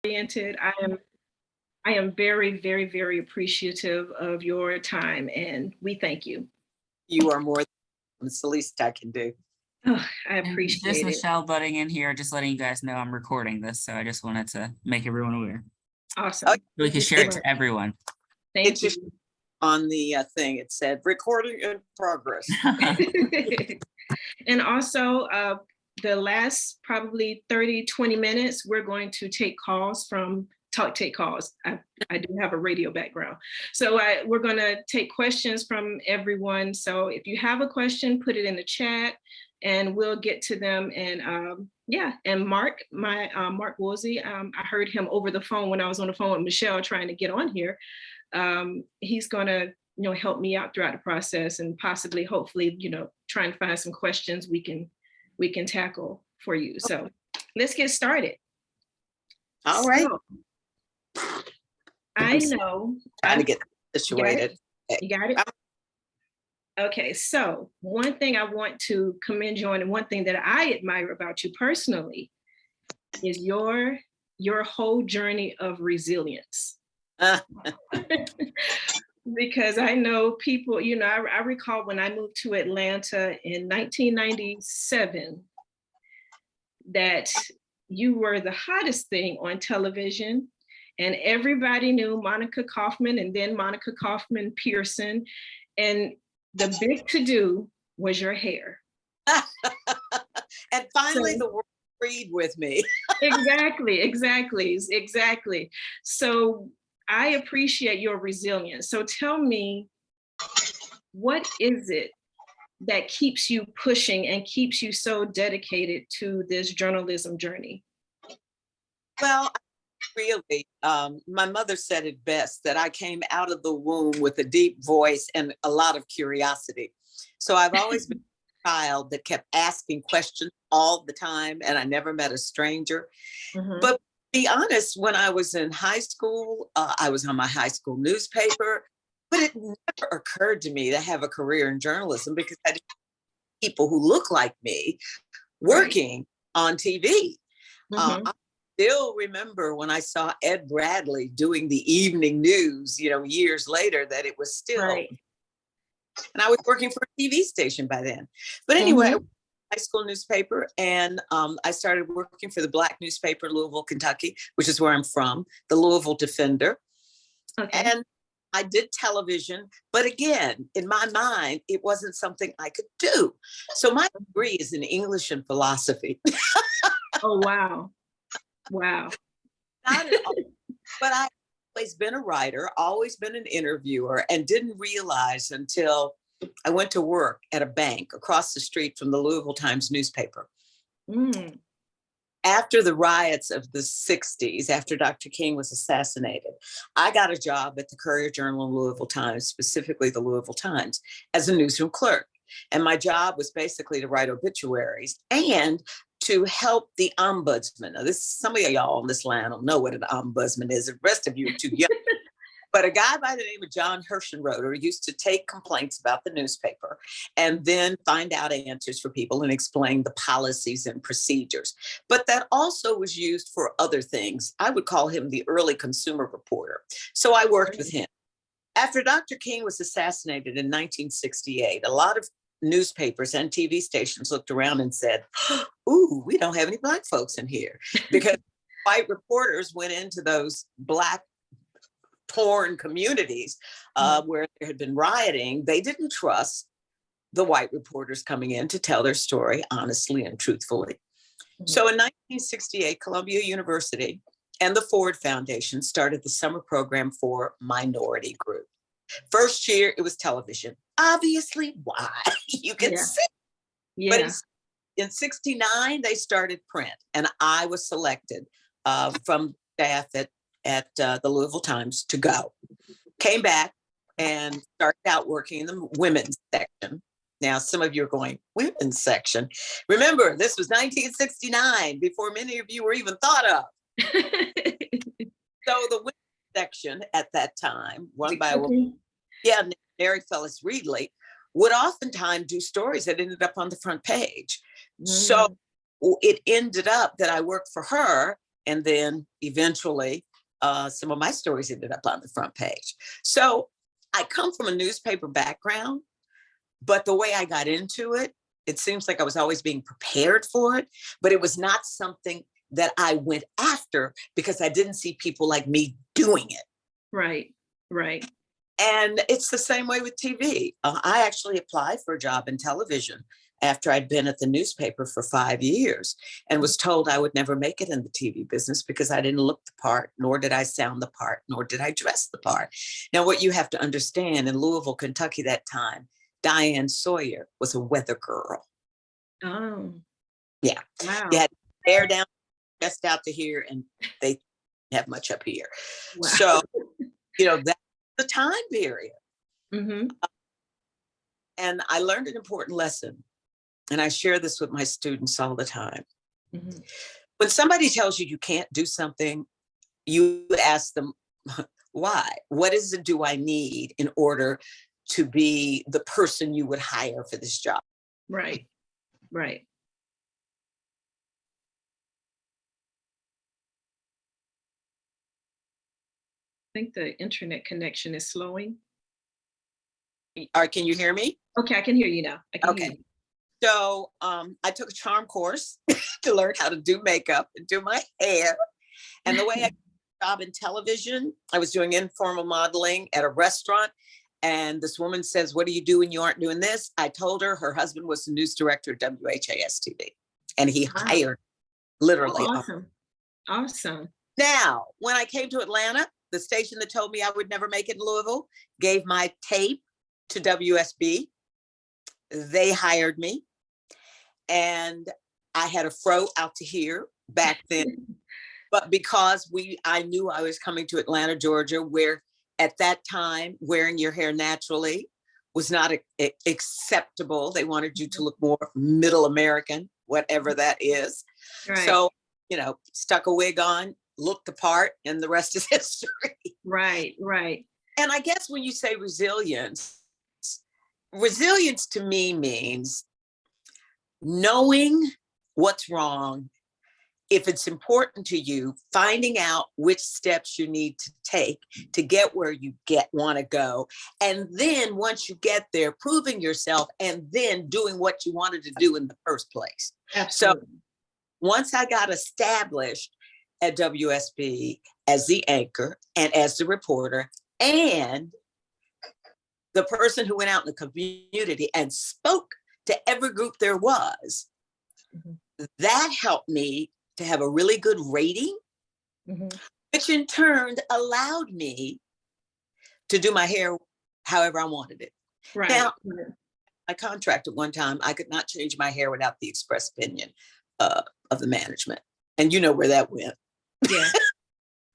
oriented. I am very, very, very appreciative of your time, and we thank you. You are more than it's the least I can do. Oh, I appreciate just it. Michelle butting in here, just letting you guys know I'm recording this, so I just wanted to make everyone aware. Awesome. So we can share it to everyone. Thank you. On the thing, it said recording in progress. And also, the last probably 30, 20 minutes, we're going to take calls from take calls. I do have a radio background. So we're going to take questions from everyone. So if you have a question, put it in the chat and we'll get to them. And yeah, and Mark, Mark Woolsey, I heard him over the phone when I was on the phone with Michelle trying to get on here. He's going to, help me out throughout the process and possibly, hopefully, try and find some questions we can tackle for you. So let's get started. All right. So, I know. Trying to get situated. You got it? Okay, so one thing I want to commend you on, and one thing that I admire about you personally is your whole journey of resilience. Because I know people, I recall when I moved to Atlanta in 1997, that you were the hottest thing on television. And everybody knew Monica Kaufman and then Monica Kaufman Pearson. And the big to-do was your hair. And finally the world agreed with me. Exactly. So I appreciate your resilience. So tell me, what is it that keeps you pushing and keeps you so dedicated to this journalism journey? Well, really, my mother said it best, that I came out of the womb with a deep voice and a lot of curiosity. So I've always been a child that kept asking questions all the time, and I never met a stranger. Mm-hmm. But to be honest, when I was in high school, I was on my high school newspaper, but it never occurred to me to have a career in journalism because I didn't see people who look like me working on TV. Mm-hmm. I still remember when I saw Ed Bradley doing the evening news, years later, that it was still, and I was working for a TV station by then. But anyway, high school newspaper, and I started working for the Black newspaper, Louisville, Kentucky, which is where I'm from, the Louisville Defender. Okay. And I did television, but again, in my mind, it wasn't something I could do. So my degree is in English and philosophy. Oh, wow. Wow. Not at all. But I've always been a writer, always been an interviewer, and didn't realize until I went to work at a bank across the street from the Louisville Times newspaper. Mm. After the riots of the 60s, after Dr. King was assassinated, I got a job at the Courier-Journal and Louisville Times, specifically the Louisville Times, as a newsroom clerk. And my job was basically to write obituaries and to help the ombudsman. Now, some of y'all on this line don't know what an ombudsman is. The rest of you are too young. But a guy by the name of John Herschenroder used to take complaints about the newspaper and then find out answers for people and explain the policies and procedures. But that also was used for other things. I would call him the early consumer reporter. So I worked with him. After Dr. King was assassinated in 1968, a lot of newspapers and TV stations looked around and said, ooh, we don't have any Black folks in here, because white reporters went into those Black torn communities where there had been rioting. They didn't trust the white reporters coming in to tell their story honestly and truthfully. Mm-hmm. So in 1968, Columbia University and the Ford Foundation started the summer program for Minority Group. First year, it was television. Obviously, why? You can see. Yeah. But in 69, they started print, and I was selected from staff at the Louisville Times to go. Came back and started out working in the women's section. Now, some of you are going, women's section. Remember, this was 1969, before many of you were even thought of. So the women's section at that time, run by a woman, Mary Phyllis Reedley, would oftentimes do stories that ended up on the front page. So it ended up that I worked for her, And then eventually, some of my stories ended up on the front page. So I come from a newspaper background, but the way I got into it, it seems like I was always being prepared for it, but it was not something that I went after because I didn't see people like me doing it. Right, right. And it's the same way with TV. I actually applied for a job in television after I'd been at the newspaper for 5 years and was told I would never make it in the TV business because I didn't look the part, nor did I sound the part, nor did I dress the part. Now, what you have to understand, in Louisville, Kentucky that time, Diane Sawyer was a weather girl. Oh. Yeah. Wow. You had hair down, just out to here, and they didn't have much up here. Wow. So, that's the time period. Mm-hmm. And I learned an important lesson. And I share this with my students all the time. Mm-hmm. When somebody tells you you can't do something, you ask them, why? What is it do I need in order to be the person you would hire for this job? Right, right. I think the internet connection is slowing. Or can you hear me? Okay, I can hear you now. I can hear Okay. you. So I took a charm course to learn how to do makeup and do my hair. And the way I got a job in television, I was doing informal modeling at a restaurant. And this woman says, what do you do when you aren't doing this? I told her her husband was the news director at WHAS-TV. And he Wow. hired literally. Oh, awesome. Awesome. Now, when I came to Atlanta, the station that told me I would never make it in Louisville gave my tape to WSB. They hired me. And I had a fro out to here back then. But because I knew I was coming to Atlanta, Georgia, where at that time, wearing your hair naturally was not acceptable. They wanted you to look more middle American, whatever that is. Right. So, stuck a wig on, looked the part, and the rest is history. Right, right. And I guess when you say resilience to me means knowing what's wrong, if it's important to you, finding out which steps you need to take to get where you want to go. And then once you get there, proving yourself and then doing what you wanted to do in the first place. Absolutely. So once I got established at WSB as the anchor and as the reporter and the person who went out in the community and spoke to every group there was, that helped me to have a really good rating, which in turn allowed me to do my hair however I wanted it. Right. Now, my contract at one time, I could not change my hair without the express opinion of the management. And you know where that went. Yeah.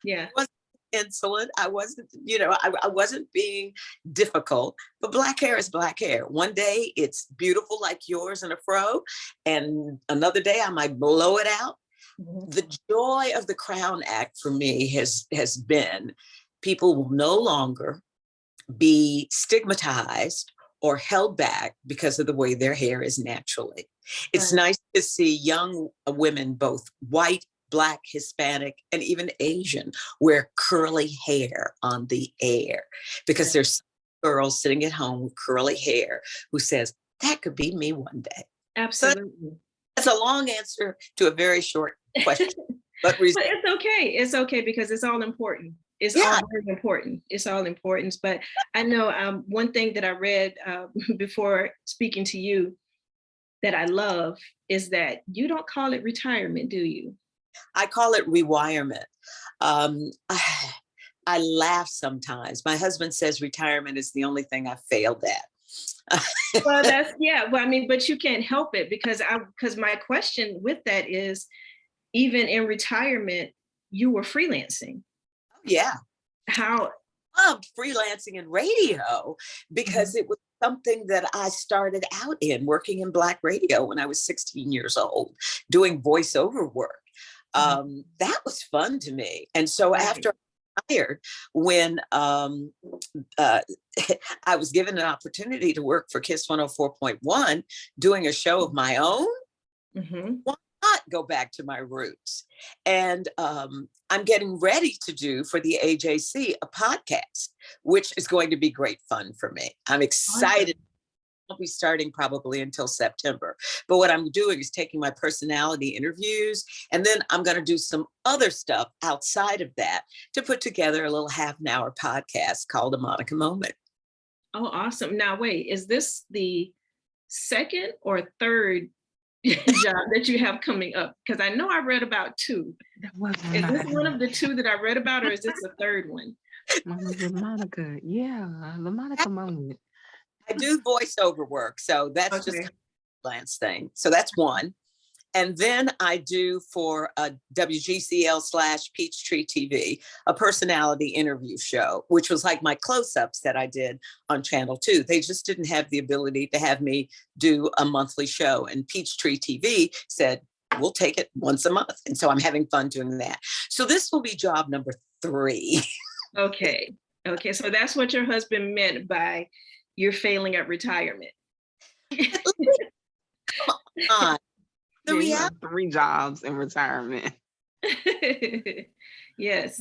Yeah. I wasn't insolent. I wasn't, I wasn't being difficult, but black hair is black hair. One day it's beautiful like yours in a fro, and another day I might blow it out. The joy of the Crown Act for me has been people will no longer be stigmatized or held back because of the way their hair is naturally. It's nice to see young women, both white, Black, Hispanic, and even Asian, wear curly hair on the air because there's girls sitting at home with curly hair who says, that could be me one day. Absolutely. So that's a long answer to a very short question. But it's okay. It's okay because it's all important. It's all very important. It's all important. But I know one thing that I read before speaking to you that I love is that you don't call it retirement, do you? I call it rewirement. I laugh sometimes. My husband says retirement is the only thing I failed at. Well, but you can't help it because my question with that is, even in retirement, you were freelancing. Yeah. How? I loved freelancing in radio because it was something that I started out in, working in Black radio when I was 16 years old, doing voiceover work. That was fun to me. And so after I retired, when I was given an opportunity to work for KISS 104.1, doing a show of my own, why not go back to my roots. And I'm getting ready to do for the AJC a podcast, which is going to be great fun for me. I'm excited. I'll be starting probably until September. But what I'm doing is taking my personality interviews, and then I'm going to do some other stuff outside of that to put together a little half-an-hour podcast called A Monica Moment. Oh, awesome. Now, wait, is this the second or third job that you have coming up? Because I know I read about two. Is this one of the two that I read about, or is this the third one? Monica, yeah, the Monica Moment. I do voiceover work, so that's just a freelance thing. So that's one. And then I do for a WGCL/Peachtree TV, a personality interview show, which was like my close-ups that I did on Channel 2. They just didn't have the ability to have me do a monthly show. And Peachtree TV said, we'll take it once a month. And so I'm having fun doing that. So this will be job number 3. Okay. So that's what your husband meant by you're failing at retirement. Come on. The You have reality. 3 jobs in retirement. Yes.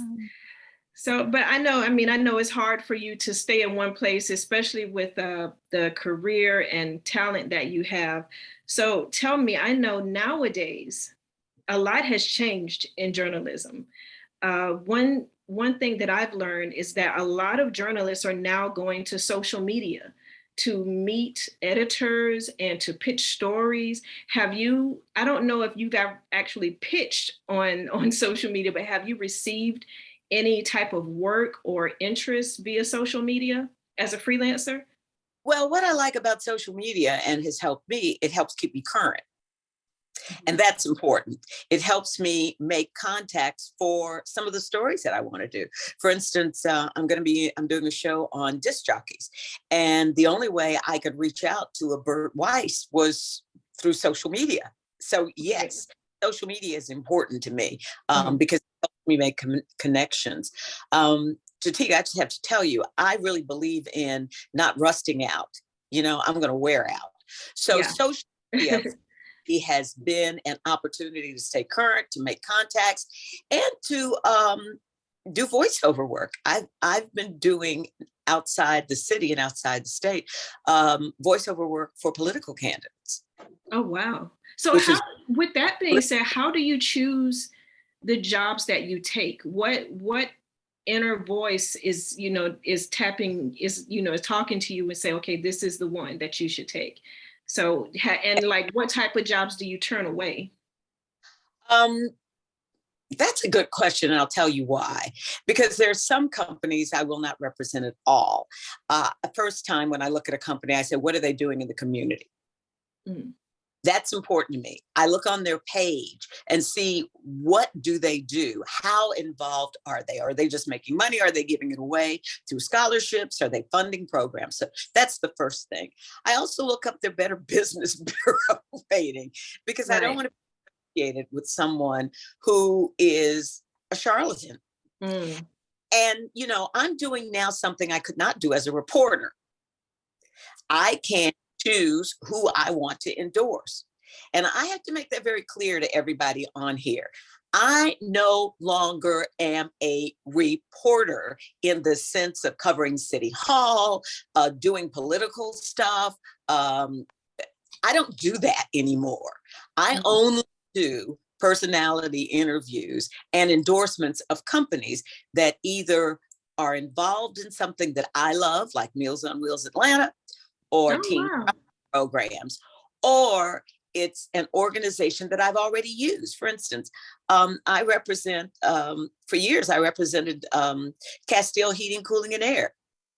So, but I know it's hard for you to stay in one place, especially with the career and talent that you have. So tell me, I know nowadays a lot has changed in journalism. One thing that I've learned is that a lot of journalists are now going to social media to meet editors and to pitch stories. I don't know if you got actually pitched on social media, but have you received any type of work or interest via social media as a freelancer? Well, what I like about social media and has helped me, it helps keep me current. And that's important. It helps me make contacts for some of the stories that I want to do. For instance, I'm doing a show on disc jockeys. And the only way I could reach out to a Bert Weiss was through social media. So yes, social media is important to me because it helps me make connections. Jatiga, I just have to tell you, I really believe in not rusting out. I'm going to wear out. So social media has been an opportunity to stay current, to make contacts, and to do voiceover work. I've been doing outside the city and outside the state voiceover work for political candidates. Oh, wow. So with that being said, how do you choose the jobs that you take? What inner voice is talking to you and say, okay, this is the one that you should take? So, and like, what type of jobs do you turn away? That's a good question, and I'll tell you why. Because there's some companies I will not represent at all. The first time when I look at a company, I say, what are they doing in the community? That's important to me. I look on their page and see, what do they do? How involved are they? Are they just making money? Are they giving it away through scholarships? Are they funding programs? So that's the first thing. I also look up their Better Business Bureau rating, because I don't want to be associated with someone who is a charlatan. And, I'm doing now something I could not do as a reporter. I can't choose who I want to endorse. And I have to make that very clear to everybody on here. I no longer am a reporter in the sense of covering City Hall, doing political stuff. I don't do that anymore. I only do personality interviews and endorsements of companies that either are involved in something that I love, like Meals on Wheels Atlanta, or teen programs, or it's an organization that I've already used. For instance, I represent, for years, I represented Castile Heating, Cooling and Air,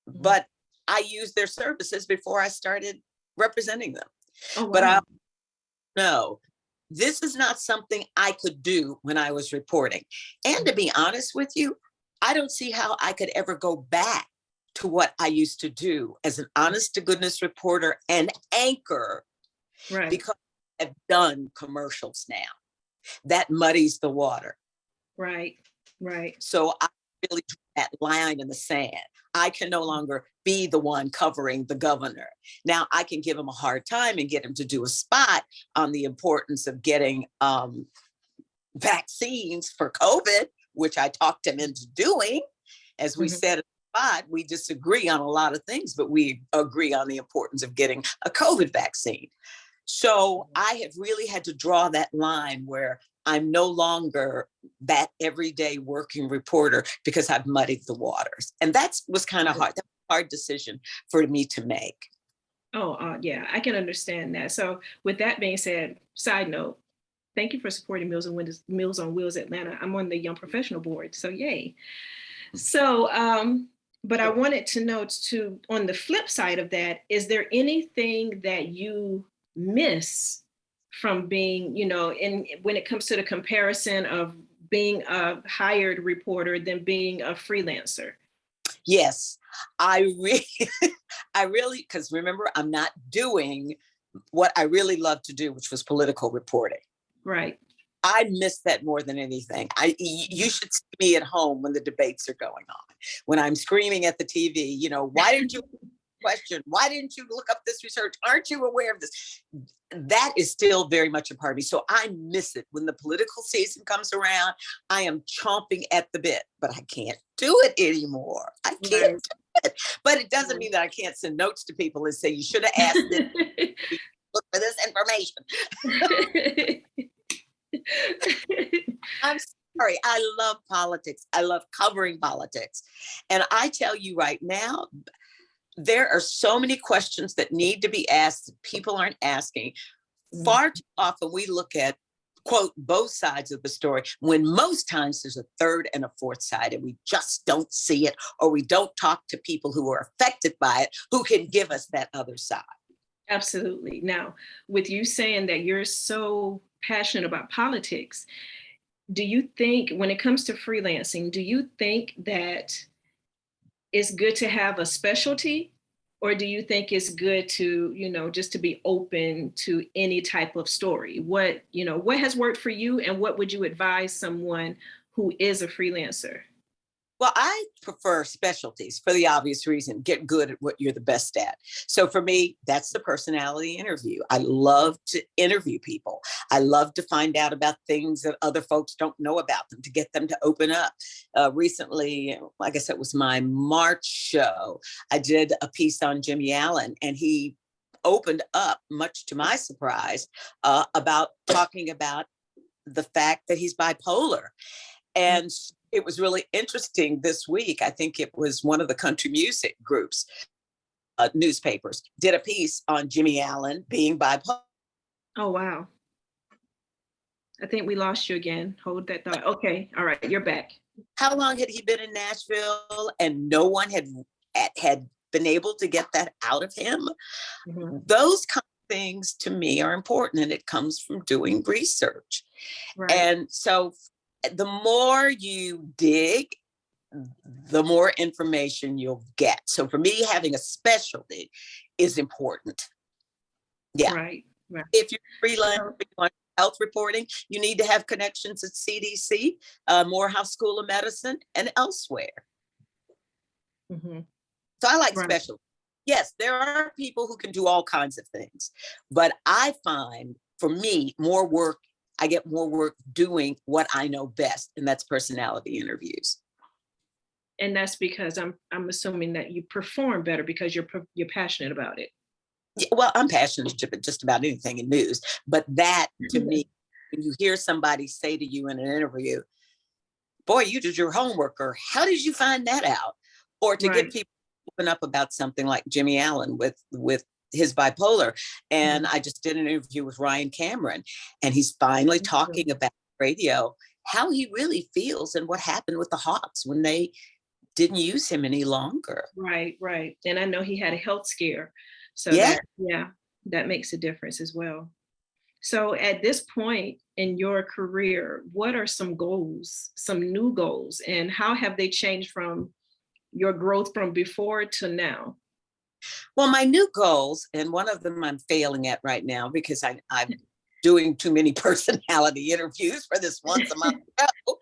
but I used their services before I started representing them. But I know this is not something I could do when I was reporting. And to be honest with you, I don't see how I could ever go back to what I used to do as an honest to goodness reporter and anchor, because I've done commercials now. That muddies the water. Right. So I really that line in the sand. I can no longer be the one covering the governor. Now I can give him a hard time and get him to do a spot on the importance of getting vaccines for COVID, which I talked him into doing. As we said, we disagree on a lot of things, but we agree on the importance of getting a COVID vaccine. So I have really had to draw that line where I'm no longer that everyday working reporter because I've muddied the waters. And that was kind of hard. That was a hard decision for me to make. Oh, yeah, I can understand that. So with that being said, side note, thank you for supporting Meals on Wheels Atlanta. I'm on the Young Professional Board, so yay. So, but I wanted to know too, on the flip side of that, is there anything that you miss from being, when it comes to the comparison of being a hired reporter than being a freelancer? Yes, I really, because remember, I'm not doing what I really love to do, which was political reporting. Right. I miss that more than anything. You should see me at home when the debates are going on, when I'm screaming at the TV, why didn't you question? Why didn't you look up this research? Aren't you aware of this? That is still very much a part of me. So I miss it. When the political season comes around, I am chomping at the bit, but I can't do it anymore. I can't do it. But it doesn't mean that I can't send notes to people and say, you should have asked this. Look for this information. I'm sorry. I love politics. I love covering politics. And I tell you right now, there are so many questions that need to be asked that people aren't asking. Far too often we look at, quote, both sides of the story, when most times there's a third and a fourth side, and we just don't see it, or we don't talk to people who are affected by it, who can give us that other side. Absolutely. Now, with you saying that you're so passionate about politics, do you think when it comes to freelancing, do you think that it's good to have a specialty, or do you think it's good to, just to be open to any type of story? What has worked for you, and what would you advise someone who is a freelancer? Well, I prefer specialties for the obvious reason. Get good at what you're the best at. So for me, that's the personality interview. I love to interview people. I love to find out about things that other folks don't know about them, to get them to open up. Recently, I guess it was my March show, I did a piece on Jimmy Allen, and he opened up, much to my surprise, about talking about the fact that he's bipolar. And it was really interesting this week. I think it was one of the country music groups, newspapers, did a piece on Jimmy Allen being bipolar. Oh, wow. I think we lost you again. Hold that thought. Okay. All right. You're back. How long had he been in Nashville and no one had been able to get that out of him? Mm-hmm. Those kind of things to me are important, and it comes from doing research. Right. And so the more you dig, the more information you'll get. So for me, having a specialty is important. Yeah. Right. If you're freelancing on health reporting, you need to have connections at CDC, Morehouse School of Medicine, and elsewhere. Mm-hmm. So I like specialty. Yes, there are people who can do all kinds of things, but I find, for me, I get more work doing what I know best, and that's personality interviews. And that's because I'm assuming that you perform better because you're passionate about it. Yeah, well, I'm passionate about just about anything in news, but that to me, when you hear somebody say to you in an interview, "Boy, you did your homework," or "How did you find that out?" Or to get people to open up about something like Jimmy Allen with his bipolar. And I just did an interview with Ryan Cameron, and he's finally talking about radio, how he really feels and what happened with the Hawks when they didn't use him any longer. Right. And I know he had a health scare. So that makes a difference as well. So at this point in your career, what are some goals, some new goals, and how have they changed from your growth from before to now? Well, my new goals, and one of them I'm failing at right now because I'm doing too many personality interviews for this once a month show.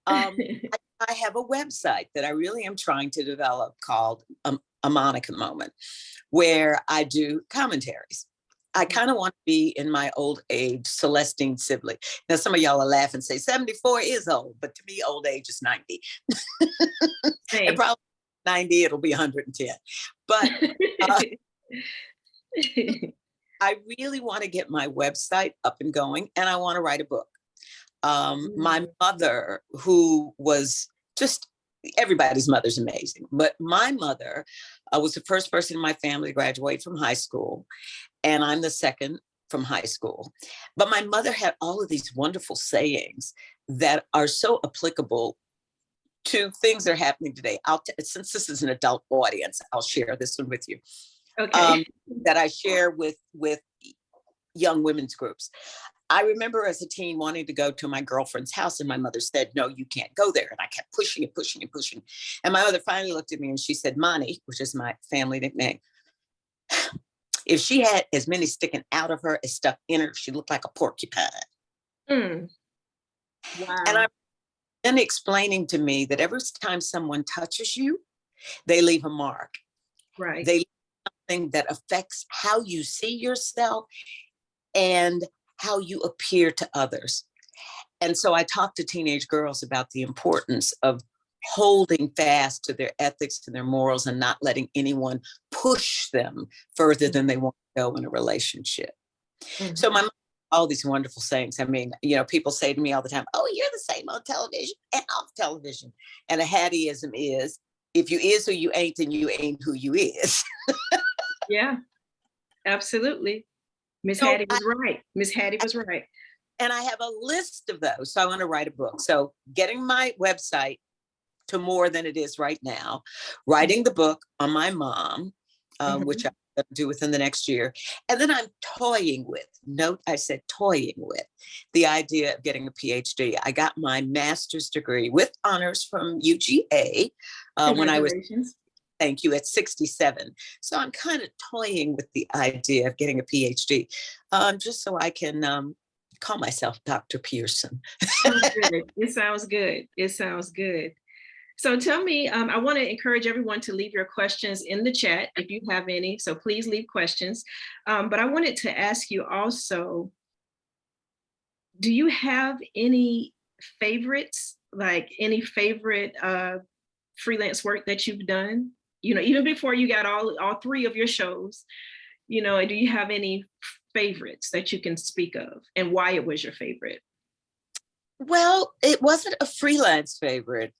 I I have a website that I really am trying to develop called A Monica Moment, where I do commentaries. I kind of want to be in my old age, Celestine Sibley. Now, some of y'all are laughing and say 74 is old, but to me, old age is 90. And probably 90, it'll be 110. But I really want to get my website up and going, and I want to write a book. My mother, who was just, everybody's mother's amazing, but my mother was the first person in my family to graduate from high school, and I'm the second from high school. But my mother had all of these wonderful sayings that are so applicable to things that are happening today. Since this is an adult audience, I'll share this one with you. Okay. That I share with young women's groups. I remember as a teen wanting to go to my girlfriend's house, and my mother said, no, you can't go there. And I kept pushing and pushing and pushing. And my mother finally looked at me and she said, Monty, which is my family nickname, if she had as many sticking out of her as stuck in her, she looked like a porcupine. Mm. Wow. And I'm then explaining to me that every time someone touches you, they leave a mark. Right. They leave something that affects how you see yourself and how you appear to others. And so I talk to teenage girls about the importance of holding fast to their ethics and their morals and not letting anyone push them further than they want to go in a relationship. Mm-hmm. So my mom, all these wonderful sayings. I mean, people say to me all the time, oh, you're the same on television and off television. And a Hattieism is, if you is who you ain't, then you ain't who you is. Yeah, absolutely. Miss Hattie was right. Miss Hattie was right. And I have a list of those. So I want to write a book. So getting my website to more than it is right now, writing the book on my mom, which I'm going to do within the next year. And then I'm toying with, note I said toying with, the idea of getting a PhD. I got my master's degree with honors from UGA when I was, thank you, at 67. So I'm kind of toying with the idea of getting a PhD, just so I can call myself Dr. Pearson. It sounds good. It sounds good. So tell me, I want to encourage everyone to leave your questions in the chat if you have any. So please leave questions. But I wanted to ask you also, do you have any favorites, like any favorite freelance work that you've done? Even before you got all three of your shows, do you have any favorites that you can speak of and why it was your favorite? Well, it wasn't a freelance favorite.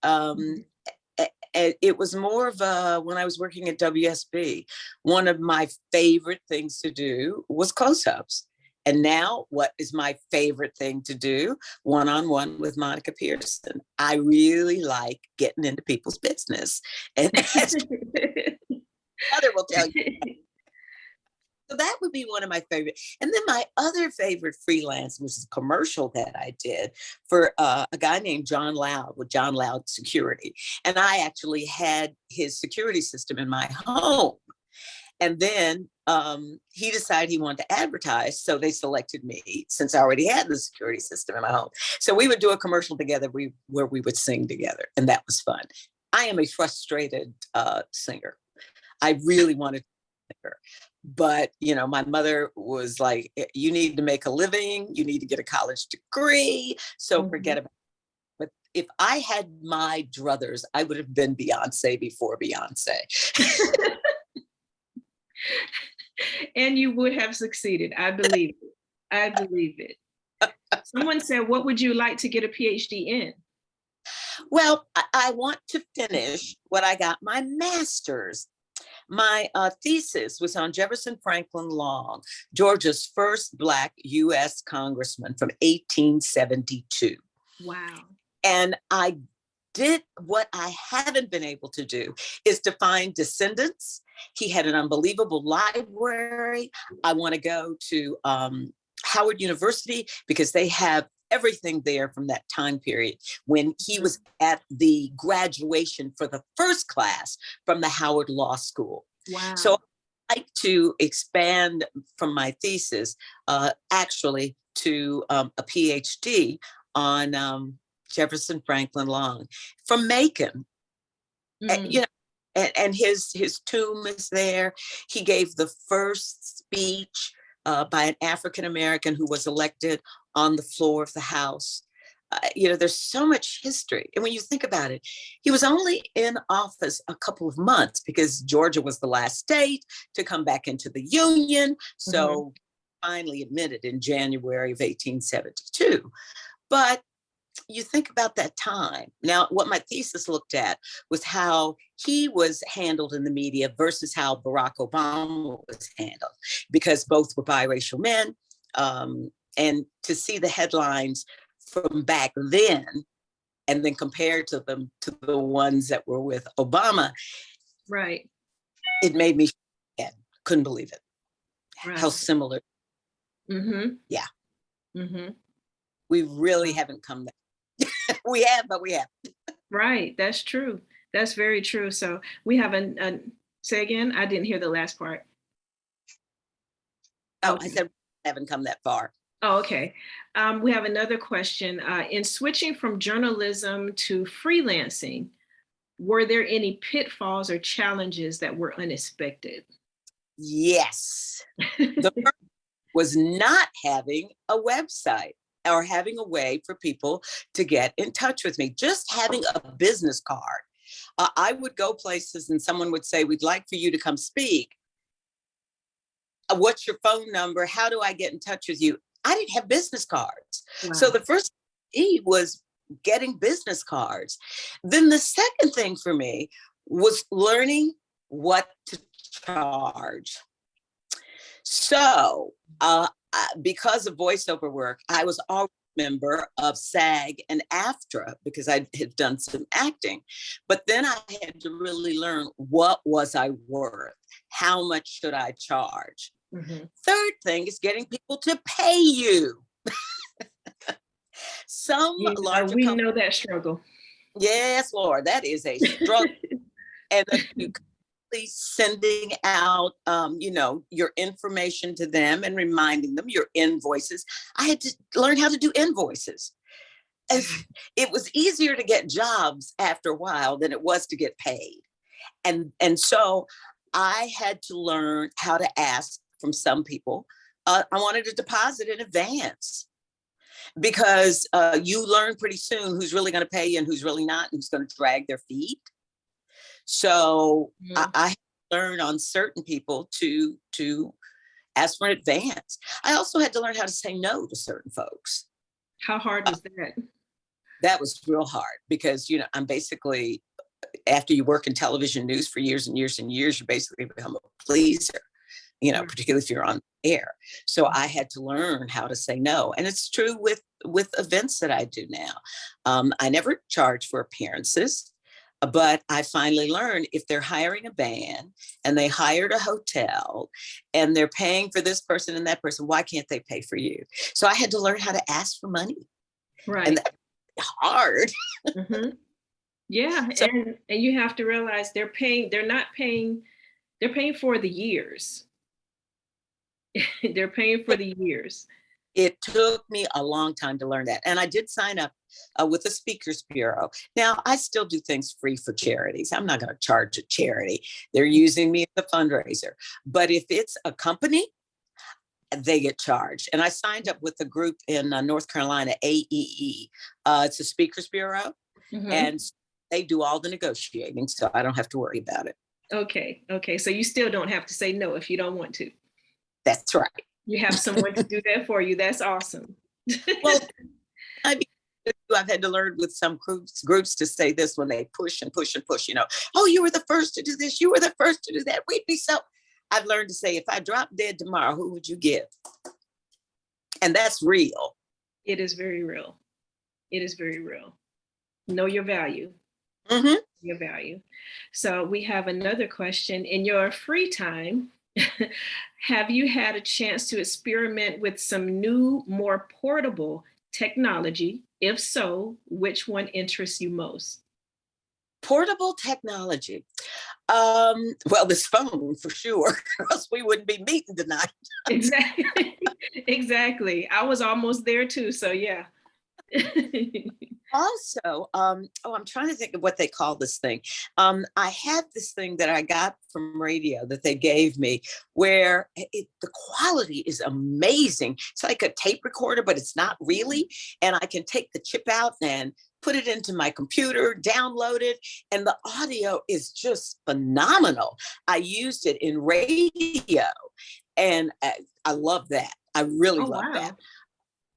It was more of when I was working at WSB, one of my favorite things to do was close-ups. And now what is my favorite thing to do? One-on-one with Monica Pearson. I really like getting into people's business. And as Heather will tell you. So that would be one of my favorite. And then my other favorite freelance was a commercial that I did for a guy named John Loud with John Loud Security. And I actually had his security system in my home. And then he decided he wanted to advertise. So they selected me since I already had the security system in my home. So we would do a commercial together where we would sing together. And that was fun. I am a frustrated singer. I really wanted to sing. But, my mother was like, you need to make a living. You need to get a college degree. So forget about it. But if I had my druthers, I would have been Beyonce before Beyonce. And you would have succeeded. I believe it. I believe it. Someone said, what would you like to get a PhD in? Well, I want to finish what I got my master's. My thesis was on Jefferson Franklin Long, Georgia's first Black U.S. congressman from 1872. Wow. And I did what I haven't been able to do is to find descendants. He had an unbelievable library. I want to go to Howard University because they have everything there from that time period when he was at the graduation for the first class from the Howard Law School. Wow. So I'd like to expand from my thesis actually to a PhD on Jefferson Franklin Long, from Macon. Mm. You know, and his tomb is there. He gave the first speech by an African American who was elected on the floor of the House. You know, there's so much history. And when you think about it, he was only in office a couple of months because Georgia was the last state to come back into the Union. So finally admitted in January of 1872. But you think about that time. Now, what my thesis looked at was how he was handled in the media versus how Barack Obama was handled, because both were biracial men. And to see the headlines from back then and then compared to them to the ones that were with Obama, Right. it made me couldn't believe it. Right. How similar. Mm-hmm. Yeah. Mm-hmm. We really haven't come there. We have, but we have. Right. That's true. That's very true. So we have say again, I didn't hear the last part. Oh, Okay. I said we haven't come that far. Oh, okay. We have another question. In switching from journalism to freelancing, were there any pitfalls or challenges that were unexpected? Yes. The first was not having a website or having a way for people to get in touch with me. Just having a business card. I would go places and someone would say, we'd like for you to come speak. What's your phone number? How do I get in touch with you? I didn't have business cards. Wow. So the first thing was getting business cards. Then the second thing for me was learning what to charge. So because of voiceover work, I was already a member of SAG and AFTRA because I had done some acting. But then I had to really learn, what was I worth? How much should I charge? Mm-hmm. Third thing is getting people to pay you. Larger we know that struggle. Yes, Lord, that is a struggle. And you sending out, your information to them and reminding them your invoices. I had to learn how to do invoices. And it was easier to get jobs after a while than it was to get paid. And so I had to learn how to ask from some people. I wanted a deposit in advance because you learn pretty soon who's really going to pay you and who's really not, and who's going to drag their feet. So I learned on certain people to ask for an advance. I also had to learn how to say no to certain folks. How hard was that? That was real hard because, I'm basically, after you work in television news for years and years and years, you basically become a pleaser, particularly if you're on air. So I had to learn how to say no. And it's true with events that I do now. I never charge for appearances. But I finally learned if they're hiring a band and they hired a hotel and they're paying for this person and that person, why can't they pay for you? So I had to learn how to ask for money. Right. And that's hard. Mm-hmm. Yeah. So, and you have to realize they're paying for the years. They're paying for the years. It took me a long time to learn that. And I did sign up with the Speakers Bureau. Now, I still do things free for charities. I'm not going to charge a charity. They're using me as a fundraiser. But if it's a company, they get charged. And I signed up with a group in North Carolina, AEE. It's a Speakers Bureau. Mm-hmm. And they do all the negotiating, so I don't have to worry about it. Okay. So you still don't have to say no if you don't want to. That's right. You have someone to do that for you. That's awesome. Well, I've had to learn with some groups to say this when they push and push and push, oh, you were the first to do this. You were the first to do that. We'd be so. I've learned to say, if I drop dead tomorrow, who would you give? And that's real. It is very real. It is very real. Know your value. Mm-hmm. Your value. So we have another question. In your free time, have you had a chance to experiment with some new, more portable technology? If so, which one interests you most? Portable technology. Well, this phone for sure, or else we wouldn't be meeting tonight. Exactly. I was almost there too. So yeah. Also, I'm trying to think of what they call this thing. I had this thing that I got from radio that they gave me where the quality is amazing. It's like a tape recorder, but it's not really. And I can take the chip out and put it into my computer, download it, and the audio is just phenomenal. I used it in radio, and I love that. I really love that.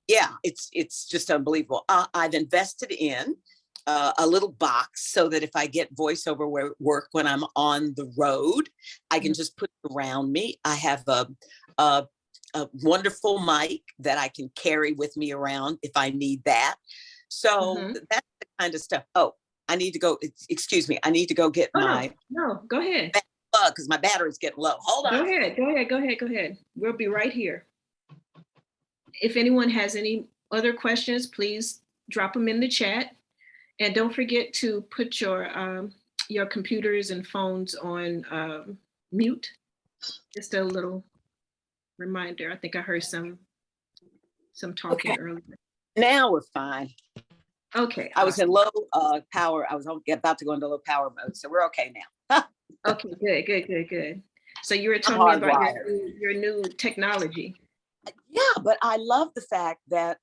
Yeah, it's just unbelievable. I've invested in a little box so that if I get voiceover work when I'm on the road, I can just put it around me. I have a wonderful mic that I can carry with me around if I need that. So that's the kind of stuff. Oh, I need to go. Excuse me. I need to go get my. No, go ahead. Because my battery's getting low. Hold on. Go ahead. We'll be right here. If anyone has any other questions, please drop them in the chat. And don't forget to put your computers and phones on mute. Just a little reminder. I think I heard some talking earlier. Now we're fine. Okay. I was in low power. I was about to go into low power mode. So we're okay now. Okay, good. So you were telling me about your new technology. Yeah, but I love the fact that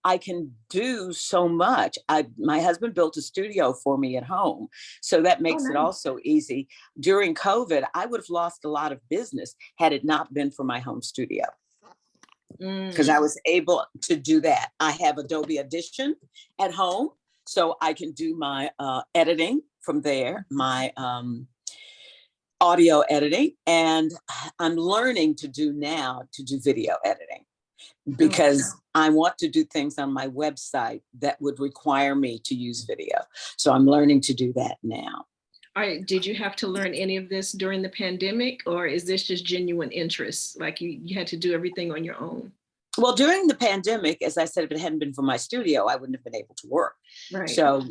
I can do so much. My husband built a studio for me at home, so that makes it also easy. During COVID, I would have lost a lot of business had it not been for my home studio, because I was able to do that. I have Adobe Audition at home, so I can do my editing from there, my audio editing, and I'm learning to do video editing, because I want to do things on my website that would require me to use video. So I'm learning to do that now. Did you have to learn any of this during the pandemic, or is this just genuine interest? Like you had to do everything on your own? Well, during the pandemic, as I said, if it hadn't been for my studio, I wouldn't have been able to work. Right. So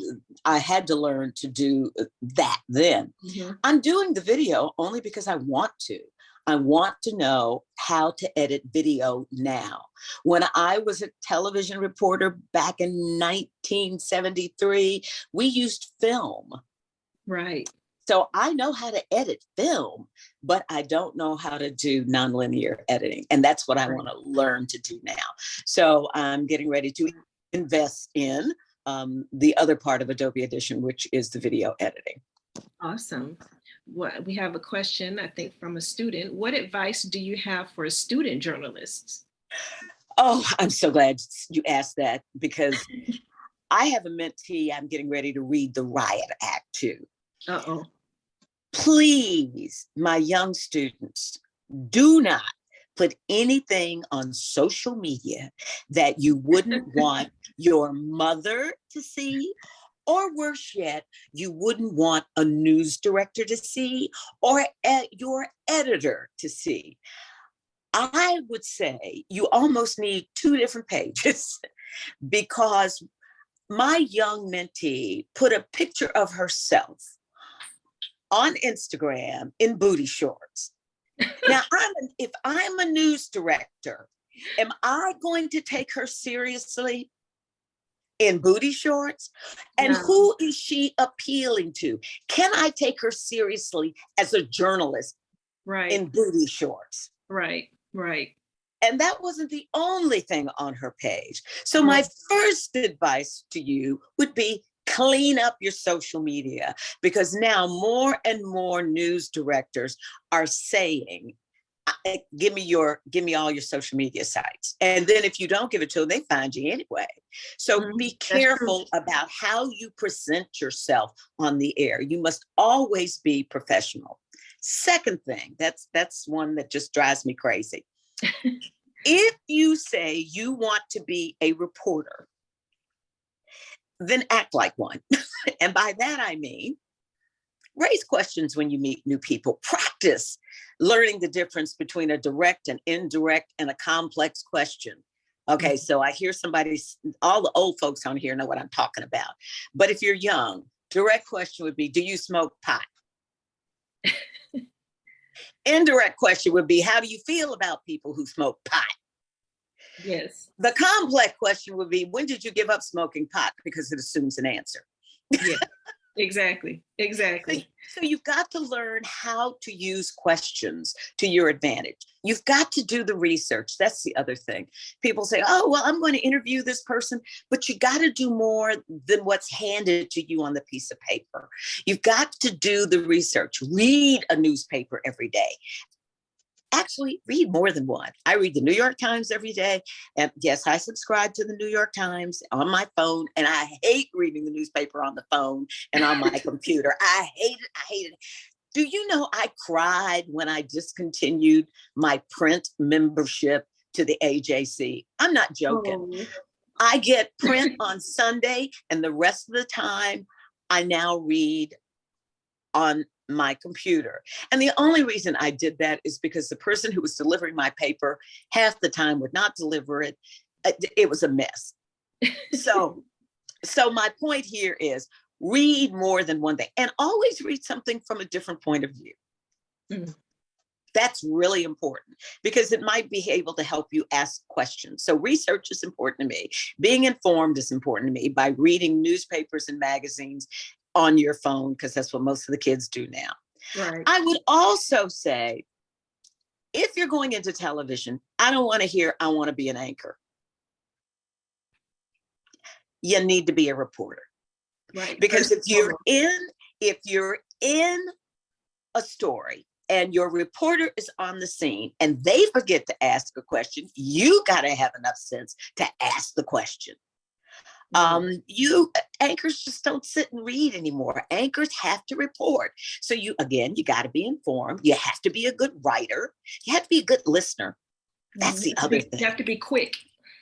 I had to learn to do that then. I'm doing the video only because I want to. I want to know how to edit video now. When I was a television reporter back in 1973, we used film. Right. So I know how to edit film, but I don't know how to do nonlinear editing. And that's what I want to learn to do now. So I'm getting ready to invest in the other part of Adobe Audition, which is the video editing. Awesome. We have a question, I think, from a student. What advice do you have for student journalists? Oh, I'm so glad you asked that, because I have a mentee I'm getting ready to read the Riot Act to. Uh-oh. Please, my young students, do not put anything on social media that you wouldn't want your mother to see, or worse yet, you wouldn't want a news director to see, or your editor to see. I would say you almost need 2 different pages, because my young mentee put a picture of herself on Instagram in booty shorts. Now, if I'm a news director, am I going to take her seriously in booty shorts? And who is she appealing to? Can I take her seriously as a journalist in booty shorts? Right. And that wasn't the only thing on her page. So my first advice to you would be clean up your social media, because now more and more news directors are saying, give me all your social media sites. And then if you don't give it to them, they find you anyway. So be careful about how you present yourself on the air. You must always be professional. Second thing, that's one that just drives me crazy. If you say you want to be a reporter, then act like one. And by that, I mean, raise questions when you meet new people. Practice learning the difference between a direct and indirect and a complex question. Okay, so I hear all the old folks on here know what I'm talking about. But if you're young, direct question would be, do you smoke pot? Indirect question would be, how do you feel about people who smoke pot? Yes. The complex question would be, when did you give up smoking pot? Because it assumes an answer. Yeah. Exactly. Exactly. So you've got to learn how to use questions to your advantage. You've got to do the research. That's the other thing. People say, oh, well, I'm going to interview this person, but you got to do more than what's handed to you on the piece of paper. You've got to do the research. Read a newspaper every day. Actually, read more than one. I read the New York Times every day. And yes, I subscribe to the New York Times on my phone. And I hate reading the newspaper on the phone and on my computer. I hate it. I hate it. Do you know I cried when I discontinued my print membership to the AJC? I'm not joking. Oh. I get print on Sunday, and the rest of the time I now read on my computer. And the only reason I did that is because the person who was delivering my paper half the time would not deliver it. It was a mess. So my point here is read more than one thing, and always read something from a different point of view. Mm. That's really important because it might be able to help you ask questions. So research is important to me. Being informed is important to me by reading newspapers and magazines on your phone, because that's what most of the kids do now. Right. I would also say, if you're going into television, I don't want to hear, I want to be an anchor. You need to be a reporter. Right. Because if you're in a story and your reporter is on the scene and they forget to ask a question, you got to have enough sense to ask the question. Anchors just don't sit and read anymore. Anchors have to report. So you got to be informed. You have to be a good writer. You have to be a good listener. That's the other thing. You have to be quick.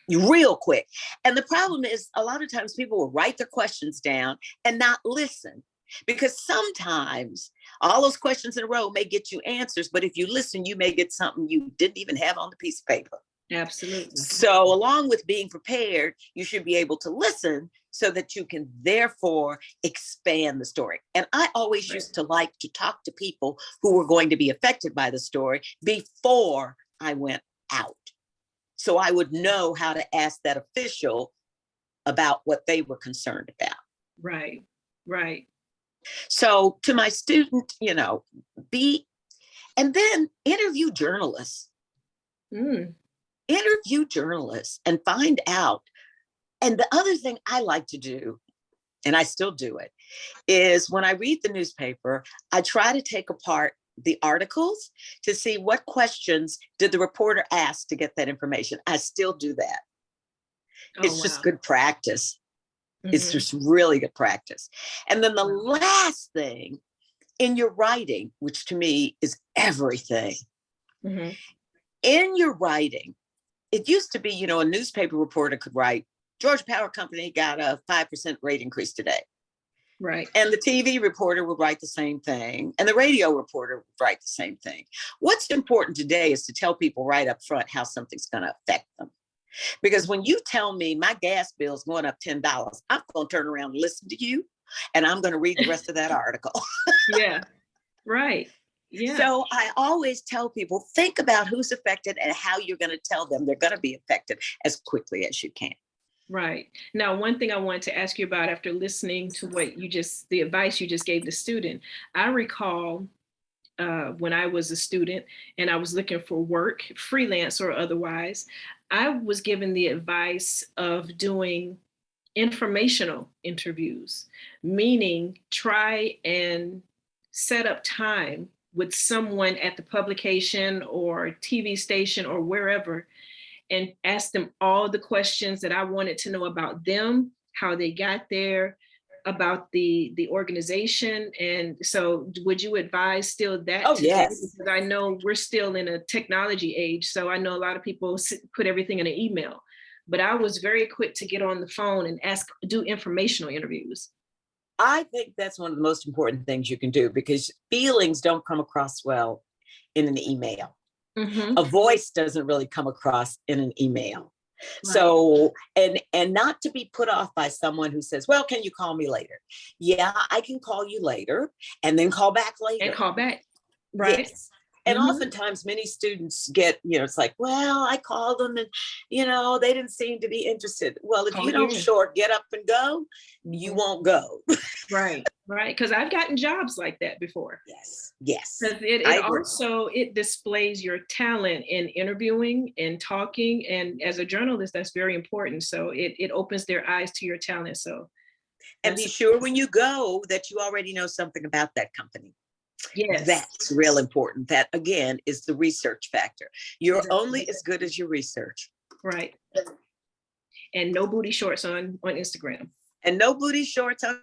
Real quick. And the problem is a lot of times people will write their questions down and not listen, because sometimes all those questions in a row may get you answers, but if you listen, you may get something you didn't even have on the piece of paper. Absolutely. So along with being prepared, you should be able to listen so that you can therefore expand the story. And I always used to like to talk to people who were going to be affected by the story before I went out. So I would know how to ask that official about what they were concerned about. Right, right. So to my student, and then interview journalists. Interview journalists and find out. And the other thing I like to do, and I still do it, is when I read the newspaper, I try to take apart the articles to see what questions did the reporter ask to get that information. I still do that. It's just good practice. It's just really good practice. And then the last thing in your writing, which to me is everything, in your writing, it used to be, a newspaper reporter could write, Georgia Power Company got a 5% rate increase today. Right. And the TV reporter would write the same thing. And the radio reporter would write the same thing. What's important today is to tell people right up front how something's going to affect them. Because when you tell me my gas bill is going up $10, I'm going to turn around and listen to you. And I'm going to read the rest of that article. Yeah. Right. Yeah. So I always tell people, think about who's affected and how you're going to tell them they're going to be affected as quickly as you can. Right. Now, one thing I wanted to ask you about after listening to the advice you just gave the student, I recall when I was a student and I was looking for work, freelance or otherwise, I was given the advice of doing informational interviews, meaning try and set up time with someone at the publication or TV station or wherever, and ask them all the questions that I wanted to know about them, how they got there, about the organization. And so would you advise still that? Oh, yes. Because I know we're still in a technology age. So I know a lot of people put everything in an email, but I was very quick to get on the phone and do informational interviews. I think that's one of the most important things you can do, because feelings don't come across well in an email. A voice doesn't really come across in an email. Right. So, and not to be put off by someone who says, well, can you call me later? Yeah, I can call you later, and then call back later. And call back. Right. Yes. And Mhm. oftentimes many students get, it's like, well, I called them and, they didn't seem to be interested. Well, if Oh, you don't yeah. short, get up and go, you Mhm. won't go. Right, right. Because I've gotten jobs like that before. Yes, yes. Because it I agree. also, it displays your talent in interviewing and talking. And as a journalist, that's very important. So it opens their eyes to your talent. So And be that's, sure when you go that you already know something about that company. yes. That's real important. That again is the research factor. You're Exactly. only as good as your research. Right. And no booty shorts on Instagram. And no booty shorts on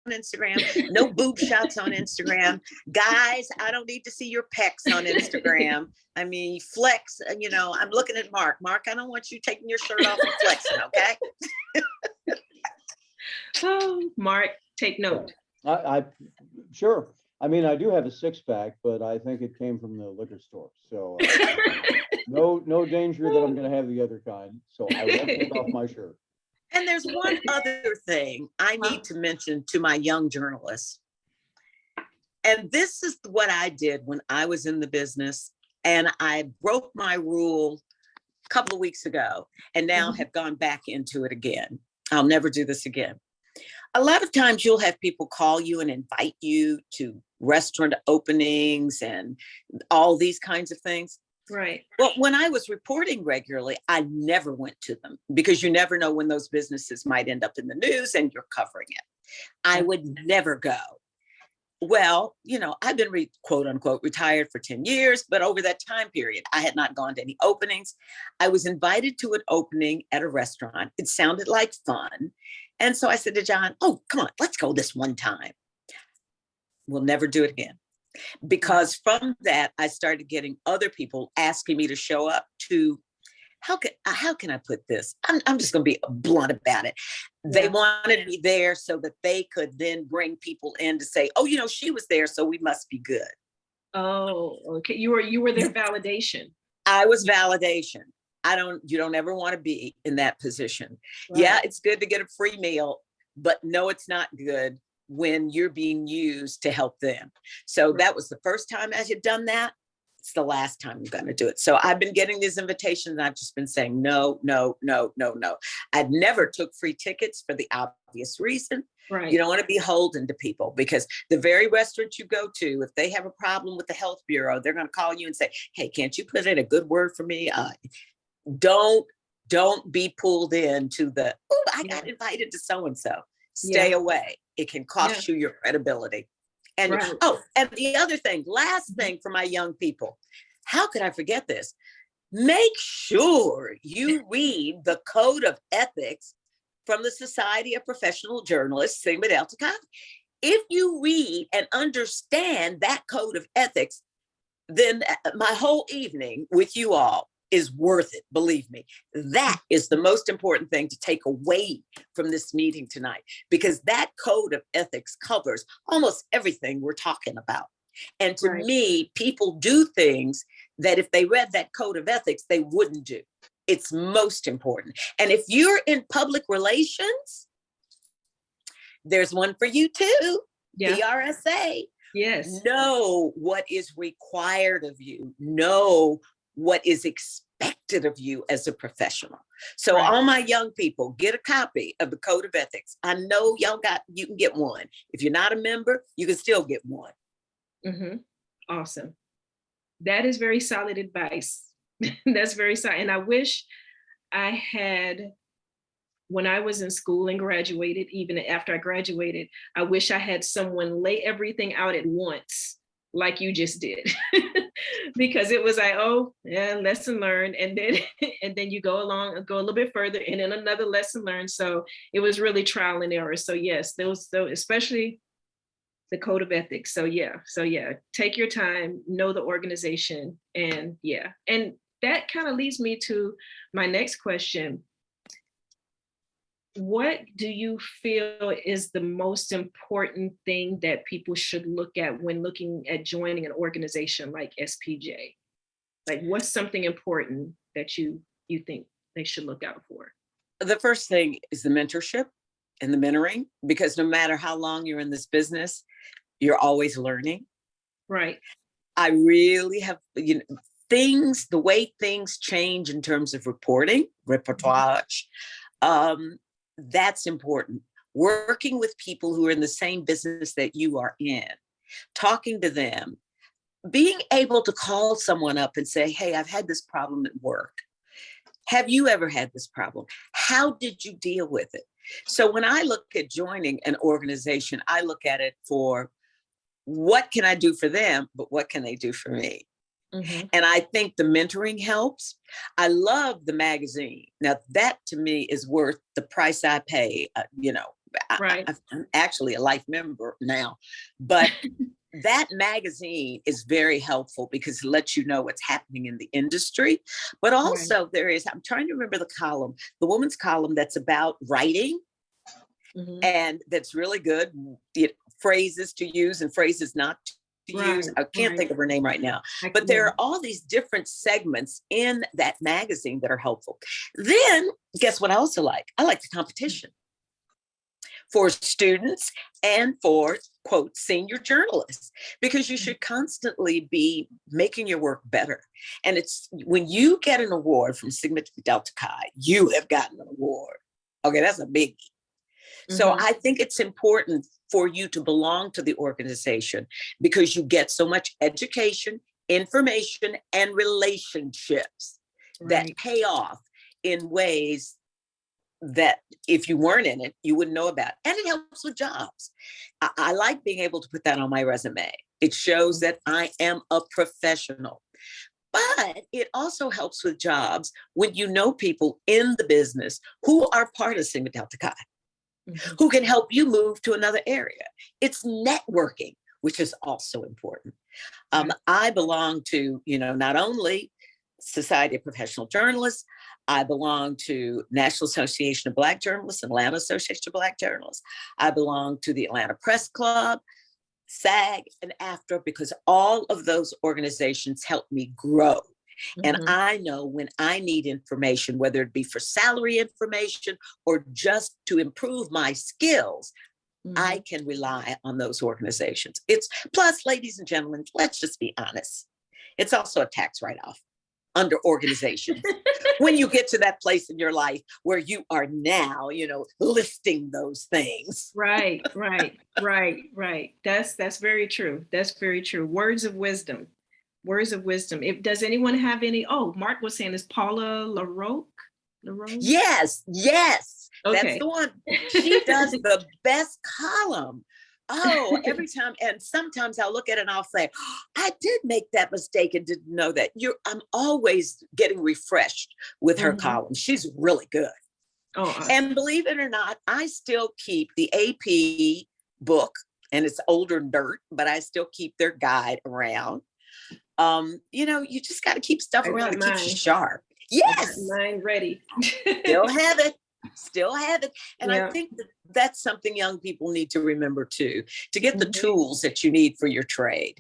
Instagram, no boob shots on Instagram. Guys, I don't need to see your pecs on Instagram. I mean, flex, I'm looking at Mark. Mark, I don't want you taking your shirt off and flexing, okay? Oh, Mark, take note. I sure. I mean, I do have a six-pack, but I think it came from the liquor store. So no danger that I'm going to have the other kind. So I won't take off my shirt. And there's one other thing I need to mention to my young journalists. And this is what I did when I was in the business. And I broke my rule a couple of weeks ago and now have gone back into it again. I'll never do this again. A lot of times you'll have people call you and invite you to restaurant openings and all these kinds of things. Right. Well, when I was reporting regularly, I never went to them because you never know when those businesses might end up in the news and you're covering it. I would never go. Well, I've been quote unquote retired for 10 years, but over that time period, I had not gone to any openings. I was invited to an opening at a restaurant. It sounded like fun. And so I said to John, oh, come on, let's go this one time. We'll never do it again. Because from that, I started getting other people asking me to show up to, how can I put this? I'm just going to be blunt about it. They wanted me there so that they could then bring people in to say, oh, she was there, so we must be good. Oh, okay. You were their validation. I was validation. You don't ever want to be in that position. Right. Yeah, it's good to get a free meal, but no, it's not good when you're being used to help them. So that was the first time I had done that. It's the last time I'm going to do it. So I've been getting these invitations and I've just been saying, no, no, no, no, no. I've never took free tickets for the obvious reason. Right. You don't want to be beholden to people because the very restaurant you go to, if they have a problem with the health bureau, they're going to call you and say, hey, can't you put in a good word for me? Don't be pulled into the, oh, I got invited to so-and-so. Stay away. It can cost you your credibility. And and the other thing, last thing for my young people, how could I forget this? Make sure you read the Code of Ethics from the Society of Professional Journalists, Sigma Delta Chi. If you read and understand that Code of Ethics, then my whole evening with you all is worth it. Believe me, that is the most important thing to take away from this meeting tonight, because that code of ethics covers almost everything we're talking about. And to me, people do things that if they read that code of ethics, they wouldn't do. It's most important. And if you're in public relations, there's one for you too. PRSA. Yes. Know what is required of you. Know what is expected of you as a professional. So all my young people, get a copy of the Code of Ethics. I know you can get one. If you're not a member, you can still get one. Awesome. That is very solid advice. That's very solid. And I wish I had, when I was in school and graduated, even after I graduated, I wish I had someone lay everything out at once, like you just did. Because it was like, oh, yeah, lesson learned. And then you go a little bit further and then another lesson learned. So it was really trial and error. So yes, those especially the Code of Ethics. So yeah, take your time, know the organization, and and that kind of leads me to my next question. What do you feel is the most important thing that people should look at when looking at joining an organization like SPJ? Like, what's something important that you think they should look out for? The first thing is the mentorship and the mentoring, because no matter how long you're in this business, you're always learning. Right. I really have, things, the way things change in terms of reporting, reportage, that's important. Working with people who are in the same business that you are in, talking to them, being able to call someone up and say, hey, I've had this problem at work. Have you ever had this problem? How did you deal with it? So when I look at joining an organization, I look at it for what can I do for them, but what can they do for me? Mm-hmm. And I think the mentoring helps. I love the magazine. Now that to me is worth the price I pay. Right. I'm actually a life member now, but that magazine is very helpful because it lets you know what's happening in the industry. But also there is, I'm trying to remember the woman's column that's about writing. Mm-hmm. And that's really good. Phrases to use and phrases not to use. I can't think of her name right now, but there are all these different segments in that magazine that are helpful. Then guess what I also like? I like the competition for students and for, quote, senior journalists, because you should constantly be making your work better. And it's when you get an award from Sigma Delta Chi, you have gotten an award. Okay, that's a biggie. So I think it's important for you to belong to the organization because you get so much education, information, and relationships that pay off in ways that if you weren't in it, you wouldn't know about. And it helps with jobs. I like being able to put that on my resume. It shows that I am a professional. But it also helps with jobs when you know people in the business who are part of Sigma Delta Chi, who can help you move to another area. It's networking, which is also important. I belong to, not only Society of Professional Journalists, I belong to National Association of Black Journalists, Atlanta Association of Black Journalists. I belong to the Atlanta Press Club, SAG, and AFTRA, because all of those organizations help me grow. And I know when I need information, whether it be for salary information or just to improve my skills, I can rely on those organizations. It's plus, ladies and gentlemen, let's just be honest. It's also a tax write-off under organizations. When you get to that place in your life where you are now, listing those things. Right. That's very true. That's very true. Words of wisdom. Does anyone have any? Oh, Mark was saying, is Paula LaRoque? Yes. Okay. That's the one. She does the best column. Oh, every time. And sometimes I'll look at it and I'll say, oh, I did make that mistake and didn't know that. I'm always getting refreshed with her column. She's really good. Oh, awesome. And believe it or not, I still keep the AP book, and it's older dirt, but I still keep their guide around. You just got to keep stuff around that keeps you sharp. Yes. Mine ready. Still have it. And I think that's something young people need to remember too, to get the tools that you need for your trade.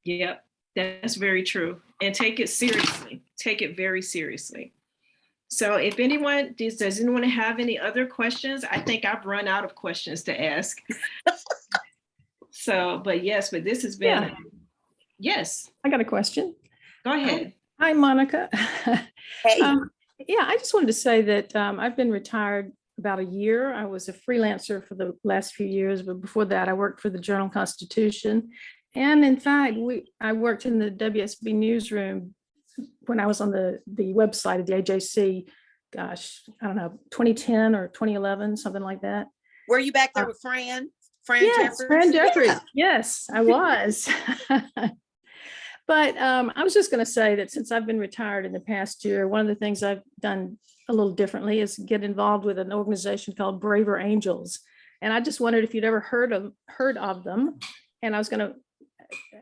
Yep, that's very true. And take it seriously. Take it very seriously. So if anyone, does anyone have any other questions? I think I've run out of questions to ask. But this has been, yes. I got a question. Go ahead. Hi, Monica. Hey. I just wanted to say that I've been retired about a year. I was a freelancer for the last few years, but before that, I worked for the Journal-Constitution. And in fact, I worked in the WSB newsroom when I was on the website of the AJC, gosh, I don't know, 2010 or 2011, something like that. Were you back there with Fran? Yes, Jeffers? Fran Jeffers. Yeah. Yes, I was. But I was just going to say that since I've been retired in the past year, one of the things I've done a little differently is get involved with an organization called Braver Angels. And I just wondered if you'd ever heard of them. And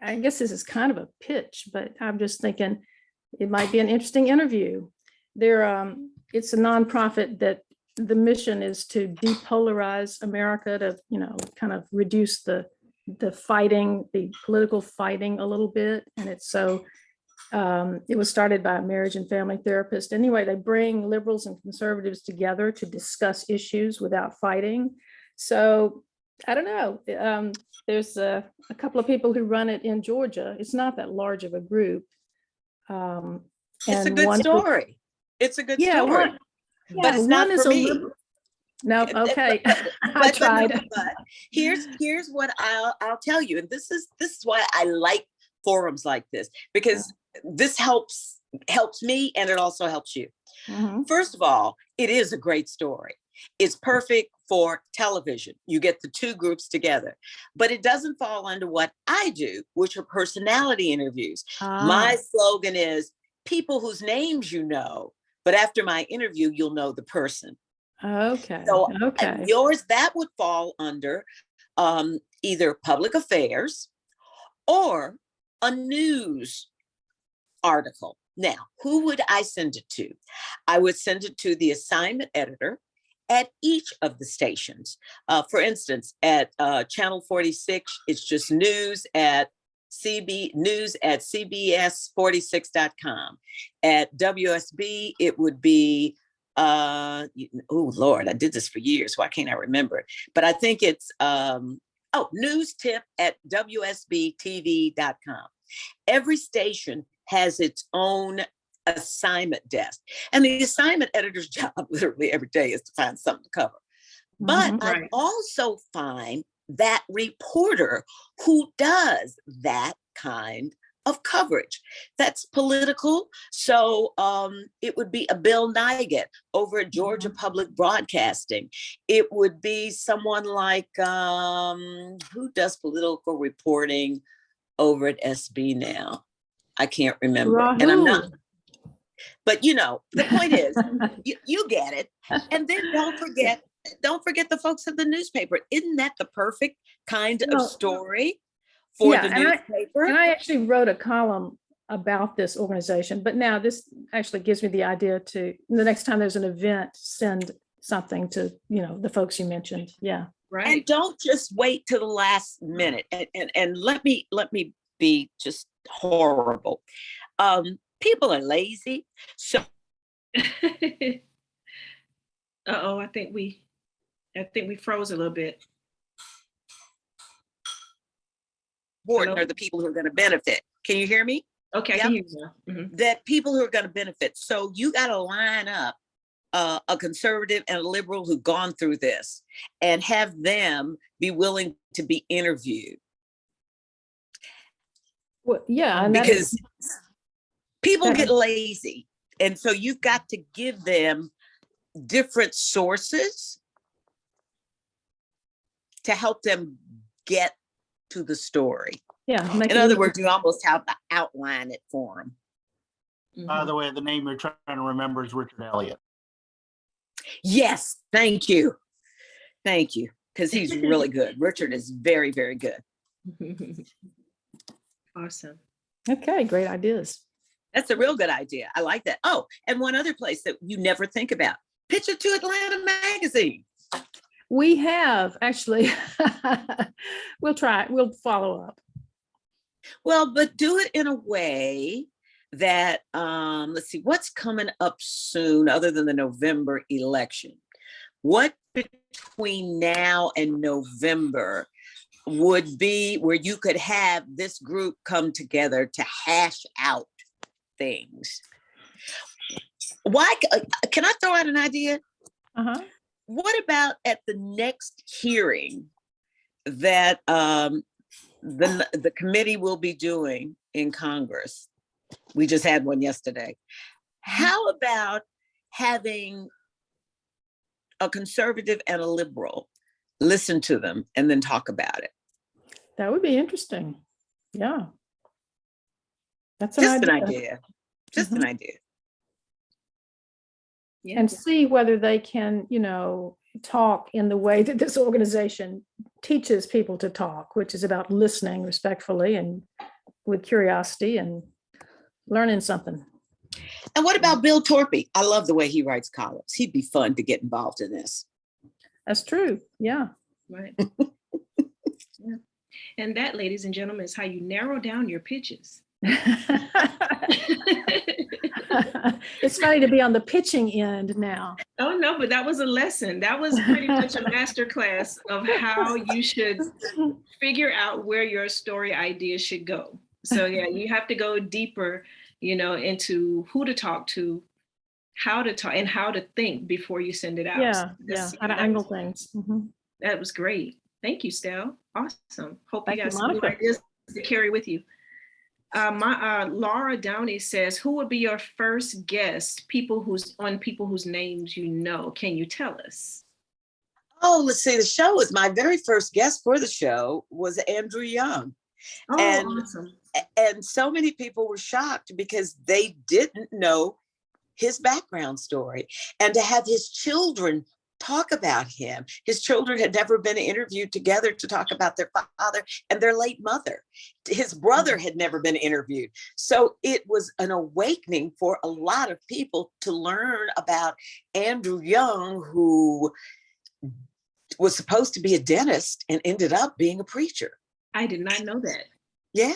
I guess this is kind of a pitch, but I'm just thinking it might be an interesting interview. It's a nonprofit that the mission is to depolarize America, to, kind of reduce the political fighting a little bit. And it was started by a marriage and family therapist. Anyway, they bring liberals and conservatives together to discuss issues without fighting. So I don't know. There's a couple of people who run it in Georgia. It's not that large of a group. It's a And good one- story. It's a good Yeah, story. one, But it's not for me. No, okay. I But tried. here's what I'll tell you, and this is why I like forums like this, because this helps me and it also helps you. Mhm. First of all, it is a great story. It's perfect for television. You get the two groups together, but it doesn't fall under what I do, which are personality interviews. My slogan is people whose names you know, but after my interview, you'll know the person. Okay. So Okay. yours, that would fall under either public affairs or a news article. Now, who would I send it to? I would send it to the assignment editor at each of the stations. For instance, at Channel 46, it's just news at cbs46.com. At WSB, it would be, oh Lord, I did this for years. Why can't I remember it? But I think it's, news tip at WSB-TV.com. Every station has its own assignment desk. And the assignment editor's job literally every day is to find something to cover. But Mhm. I also find that reporter who does that kind of coverage. That's political. So it would be a Bill Nygat over at Georgia Public Broadcasting. It would be someone like, who does political reporting over at SB now? I can't remember. Rahul. And I'm not, but the point is, you get it. And then don't forget the folks at the newspaper. Isn't that the perfect kind of story for the newspaper? And I actually wrote a column about this organization, but now this actually gives me the idea to, the next time there's an event, send something to, the folks you mentioned. Yeah. Right. And don't just wait till the last minute. And let me be just horrible. People are lazy. So I think we froze a little bit. important Hello? are the people who are going to benefit. Can you hear me? Okay, I Yep. can hear you now. Mhm. That people who are going to benefit. So you got to line up a conservative and a liberal who've gone through this and have them be willing to be interviewed. Well, yeah. And Because people that get is- lazy. And so you've got to give them different sources to help them get to the story. yeah. In other words, you almost have to outline it for them. By the way, the name you're trying to remember is Richard Elliott. Yes, thank you. Thank you. Because he's really good. Richard is very, very good. Awesome. Okay, great ideas. That's a real good idea. I like that. Oh, and one other place that you never think about. Pitch it to Atlanta Magazine. We have actually, we'll try, we'll follow up. Well, but do it in a way that, let's see, what's coming up soon other than the November election? What between now and November would be where you could have this group come together to hash out things? Why, can I throw out an idea? Uh-huh. What about at the next hearing that the committee will be doing in Congress? We just had one yesterday. How about having a conservative and a liberal listen to them and then talk about it? That would be interesting. Yeah. That's Just an idea. Just an Mhm. idea. Yeah. And see whether they can, talk in the way that this organization teaches people to talk, which is about listening respectfully and with curiosity and learning something. And what about Bill Torpy? I love the way he writes columns. He'd be fun to get involved in this. That's true. Yeah. Right. Yeah. And that, ladies and gentlemen, is how you narrow down your pitches. It's funny to be on the pitching end now. Oh, no, but that was a lesson. That was pretty much a master class of how you should figure out where your story idea should go. So yeah, you have to go deeper, into who to talk to, how to talk, and how to think before you send it out. Yeah, So yeah, how to angle things. that was great. Thank you, Stel. Awesome. Hope Thank you you, got some new Monica. ideas to carry with you. Laura Downey says, who would be your first guest, people whose names you know? Can you tell us? Oh, let's see. The show was my very first guest for the show was Andrew Young. Oh, And- awesome. And so many people were shocked because they didn't know his background story. And to have his children talk about him, his children had never been interviewed together to talk about their father and their late mother. His brother had never been interviewed. So it was an awakening for a lot of people to learn about Andrew Young, who was supposed to be a dentist and ended up being a preacher. I did not know that. Yeah.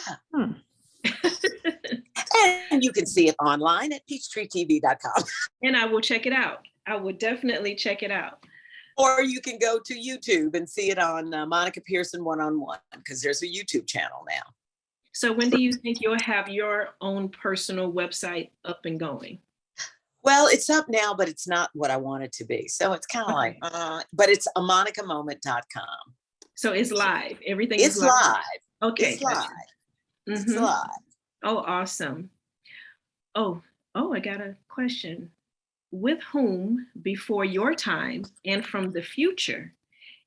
And you can see it online at peachtreetv.com. And I will check it out. I will definitely check it out. Or you can go to YouTube and see it on Monica Pearson One-on-One, because there's a YouTube channel now. So when do you think you'll have your own personal website up and going? Well, it's up now, but it's not what I want it to be. So it's kind of Okay. like, but it's amonicamoment.com. So it's live. Everything It's is live. Okay. It's live. It's Mhm. live. Oh, awesome. Oh, I got a question. With whom before your time and from the future,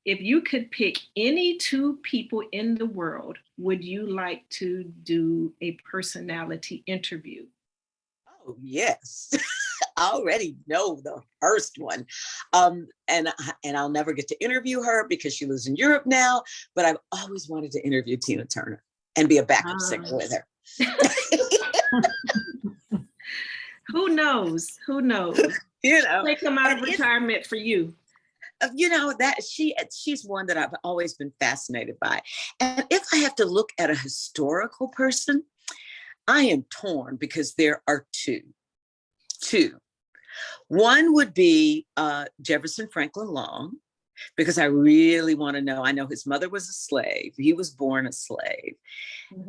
if you could pick any two people in the world, would you like to do a personality interview? Oh, yes. I already know the first one. And I'll never get to interview her because she lives in Europe now, but I've always wanted to interview Tina Turner and be a backup singer with her. Who knows? Who knows? They come out of retirement for you. That she's one that I've always been fascinated by. And if I have to look at a historical person, I am torn because there are two. One would be Jefferson Franklin Long, because I really want to know. I know his mother was a slave. He was born a slave.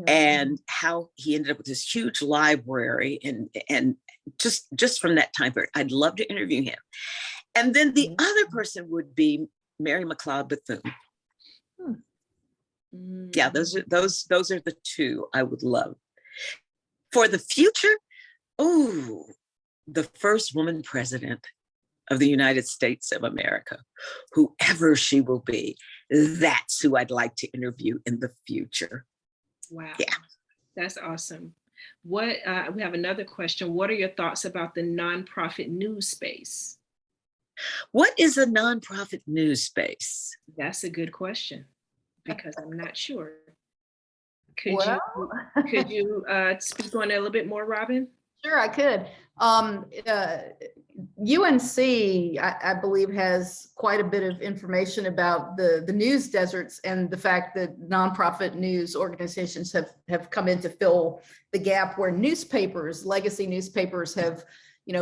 And how he ended up with this huge library and just from that time period. I'd love to interview him. And then the other person would be Mary McLeod Bethune. Yeah, those are the two I would love. For the future, the first woman president of the United States of America, whoever she will be, that's who I'd like to interview in the future. Wow. Yeah. That's awesome. We have another question. What are your thoughts about the nonprofit news space? What is a nonprofit news space? That's a good question because I'm not sure. Could you speak on it a little bit more, Robin? Sure, I could. UNC, I believe, has quite a bit of information about the news deserts and the fact that nonprofit news organizations have come in to fill the gap where newspapers, legacy newspapers, have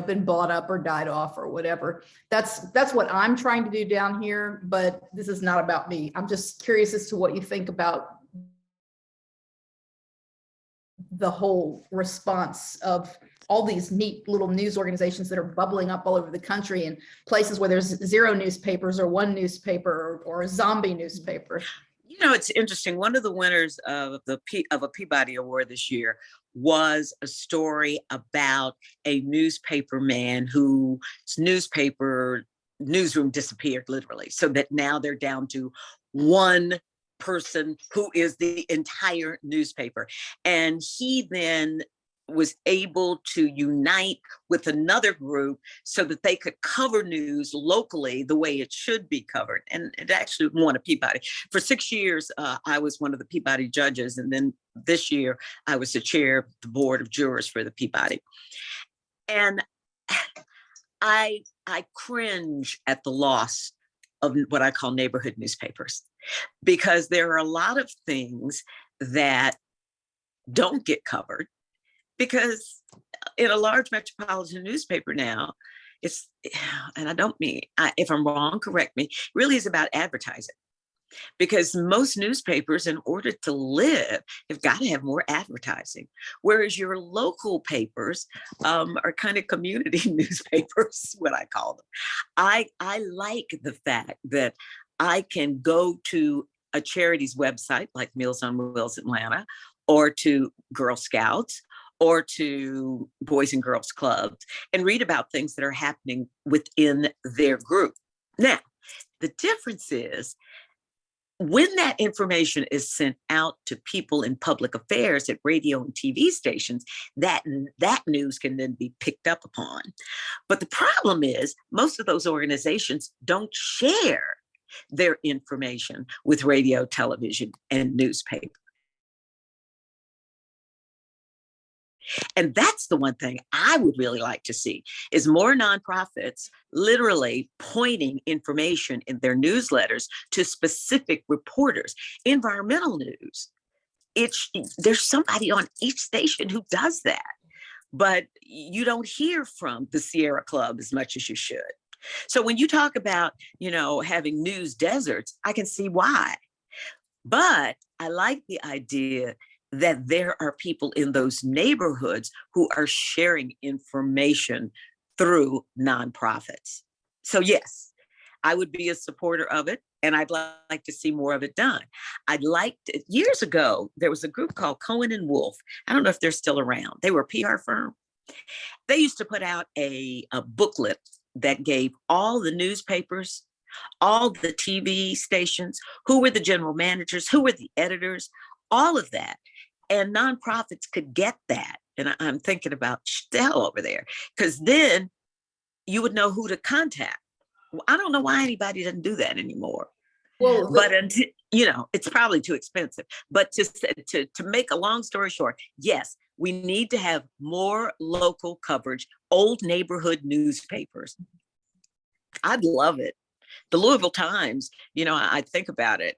been bought up or died off or whatever. That's what I'm trying to do down here, but this is not about me. I'm just curious as to what you think about the whole response of all these neat little news organizations that are bubbling up all over the country in places where there's 0 newspapers or 1 newspaper or a zombie newspaper. It's interesting. One of the winners of a Peabody Award this year was a story about a newspaper man whose newsroom disappeared, literally, so that now they're down to one person who is the entire newspaper. And he then was able to unite with another group so that they could cover news locally the way it should be covered. And it actually won a Peabody. For 6 years, I was one of the Peabody judges. And then this year, I was the chair of the board of jurors for the Peabody. And I cringe at the loss of what I call neighborhood newspapers, because there are a lot of things that don't get covered Because in a large metropolitan newspaper now, it's, and I don't mean, if I'm wrong, correct me, really is about advertising. Because most newspapers, in order to live, have got to have more advertising. Whereas your local papers are kind of community newspapers, what I call them. I like the fact that I can go to a charity's website like Meals on Wheels Atlanta, or to Girl Scouts, or to Boys and Girls Clubs, and read about things that are happening within their group. Now, the difference is, when that information is sent out to people in public affairs at radio and TV stations, that news can then be picked up upon. But the problem is, most of those organizations don't share their information with radio, television, and newspaper. And that's the one thing I would really like to see, is more nonprofits literally pointing information in their newsletters to specific reporters. Environmental news, there's somebody on each station who does that, but you don't hear from the Sierra Club as much as you should. So when you talk about, having news deserts, I can see why. But I like the idea that there are people in those neighborhoods who are sharing information through nonprofits. So yes, I would be a supporter of it, and I'd like to see more of it done. Years ago, there was a group called Cohen and Wolf. I don't know if they're still around. They were a PR firm. They used to put out a booklet that gave all the newspapers, all the TV stations, who were the general managers, who were the editors, all of that. And nonprofits could get that. And I'm thinking about Stell over there, because then you would know who to contact. Well, I don't know why anybody doesn't do that anymore. Well, But it's probably too expensive. But to make a long story short, yes, we need to have more local coverage, old neighborhood newspapers. I'd love it. The Louisville Times, I think about it.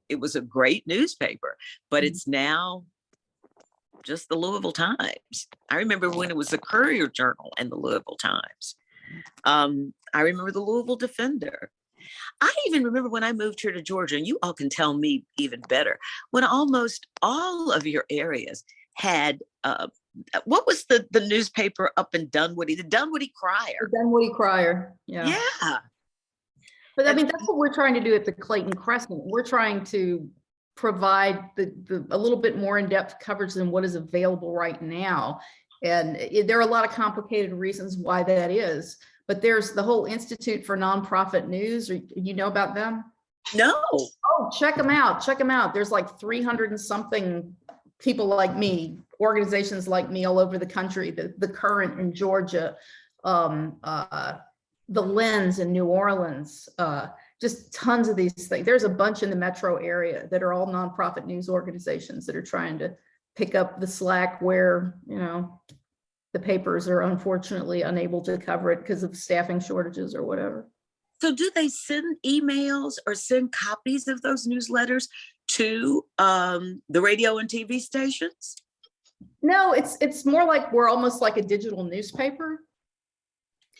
It was a great newspaper, but it's now just the Louisville Times. I remember when it was the Courier Journal and the Louisville Times. I remember the Louisville Defender. I even remember when I moved here to Georgia, and you all can tell me even better, when almost all of your areas had, what was the newspaper up in Dunwoody? The Dunwoody Crier. The Dunwoody Crier, yeah. Yeah. But I mean, that's what we're trying to do at the Clayton Crescent. We're trying to provide a little bit more in-depth coverage than what is available right now. And there are a lot of complicated reasons why that is. But there's the whole Institute for Nonprofit News. You know about them? No. Oh, check them out. Check them out. There's like 300 and something people like me, organizations like me all over the country, the Current in Georgia, the Lens in New Orleans, just tons of these things. There's a bunch in the metro area that are all nonprofit news organizations that are trying to pick up the slack where, the papers are unfortunately unable to cover it because of staffing shortages or whatever. So do they send emails or send copies of those newsletters to the radio and TV stations? No, it's more like we're almost like a digital newspaper.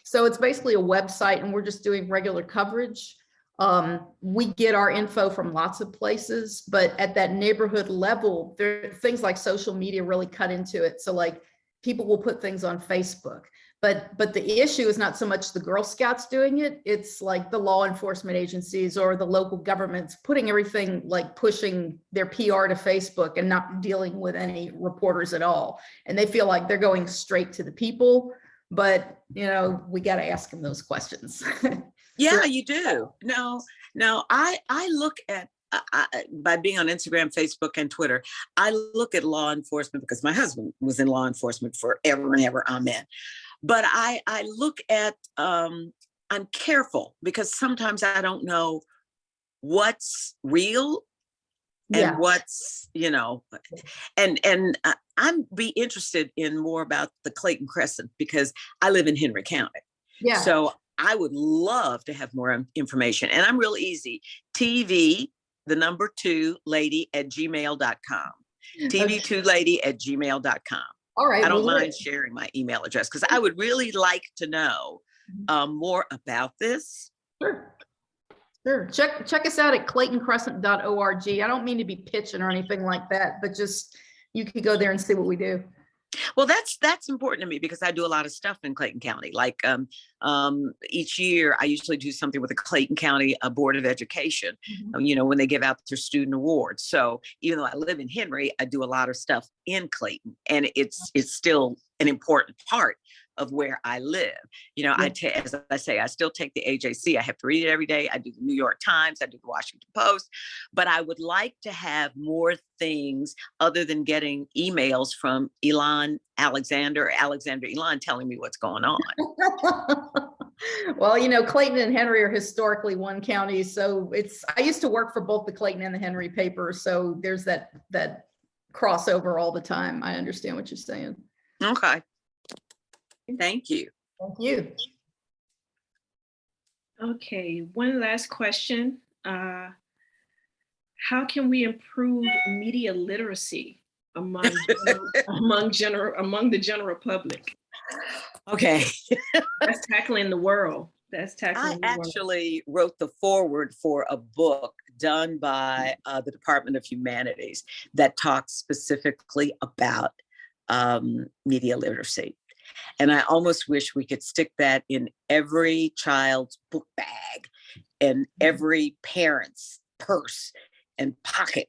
So it's basically a website and we're just doing regular coverage. We get our info from lots of places, but at that neighborhood level, there things like social media really cut into it. So like people will put things on Facebook, but the issue is not so much the Girl Scouts doing it. It's like the law enforcement agencies or the local governments putting everything, like pushing their PR to Facebook and not dealing with any reporters at all. And they feel like they're going straight to the people, but we got to ask them those questions. Yeah, you do. No, I look at, by being on Instagram, Facebook, and Twitter, I look at law enforcement because my husband was in law enforcement forever and ever. Amen. But I look at, I'm careful because sometimes I don't know what's real and what's, and I'm be interested in more about the Clayton Crescent because I live in Henry County. Yeah. So I would love to have more information, and I'm real easy. TV, the number 2 lady at gmail.com. TV2lady at gmail.com. All right. I don't well, mind sharing my email address because I would really like to know more about this. Sure. Sure. Check us out at claytoncrescent.org. I don't mean to be pitching or anything like that, but just you can go there and see what we do. Well, that's important to me because I do a lot of stuff in Clayton County. Like each year, I usually do something with the Clayton County Board of Education, you know, when they give out their student awards. So even though I live in Henry, I do a lot of stuff in Clayton, and it's still an important part of where I live. You know, as I say, I still take the AJC. I have to read it every day. I do the New York Times. I do the Washington Post. But I would like to have more things other than getting emails from Alexander Elon telling me what's going on. Well, you know, Clayton and Henry are historically one county. So I used to work for both the Clayton and the Henry paper. So there's that crossover all the time. I understand what you're saying. Okay. Thank you. Thank you. Okay, one last question. How can we improve media literacy among the general public? Okay. That's tackling the world. I actually wrote the foreword for a book done by the Department of Humanities that talks specifically about media literacy. And I almost wish we could stick that in every child's book bag and every parent's purse and pocket.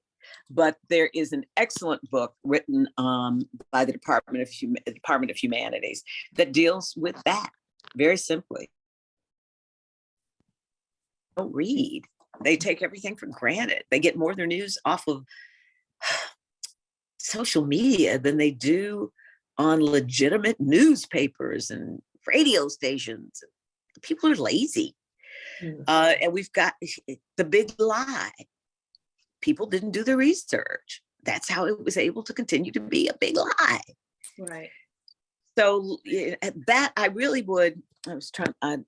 But there is an excellent book written by the Department of Humanities that deals with that very simply. Don't read. They take everything for granted. They get more of their news off of social media than they do on legitimate newspapers and radio stations. People are lazy. And we've got the big lie. People didn't do the research. That's how it was able to continue to be a big lie. Right. So that I really would,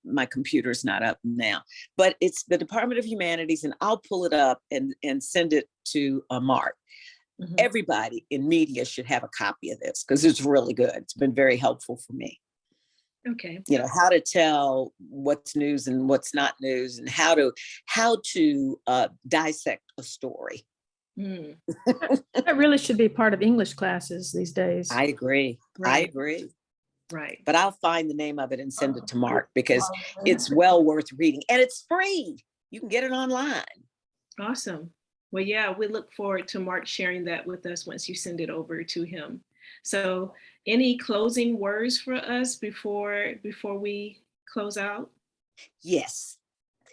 my computer's not up now, but it's the Department of Humanities, and I'll pull it up and send it to Mark. Everybody in media should have a copy of this because it's really good. It's been very helpful for me. Okay. You know, how to tell what's news and what's not news, and how to dissect a story. That really should be part of English classes these days. I agree. Right. I agree. Right. But I'll find the name of it and send it to Mark because it's well worth reading, and it's free. You can get it online. Awesome. Well, yeah, we look forward to Mark sharing that with us once you send it over to him. So any closing words for us before we close out? Yes.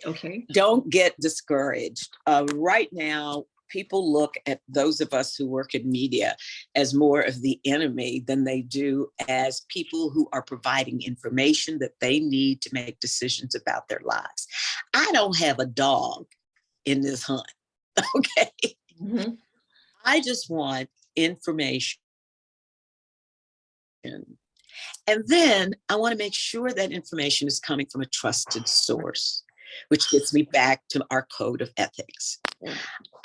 Okay. Don't get discouraged. Right now, people look at those of us who work in media as more of the enemy than they do as people who are providing information that they need to make decisions about their lives. I don't have a dog in this hunt. Okay. I just want information. And then I want to make sure that information is coming from a trusted source, which gets me back to our code of ethics.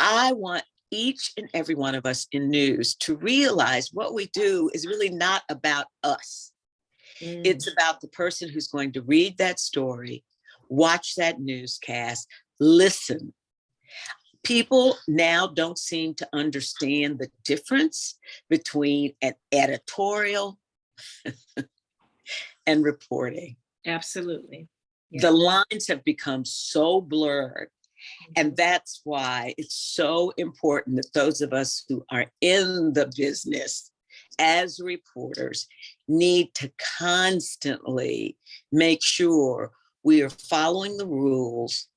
I want each and every one of us in news to realize what we do is really not about us. It's about the person who's going to read that story, watch that newscast, listen. People now don't seem to understand the difference between an editorial and reporting. Absolutely. Yeah. The lines have become so blurred. And that's why it's so important that those of us who are in the business as reporters need to constantly make sure we are following the rules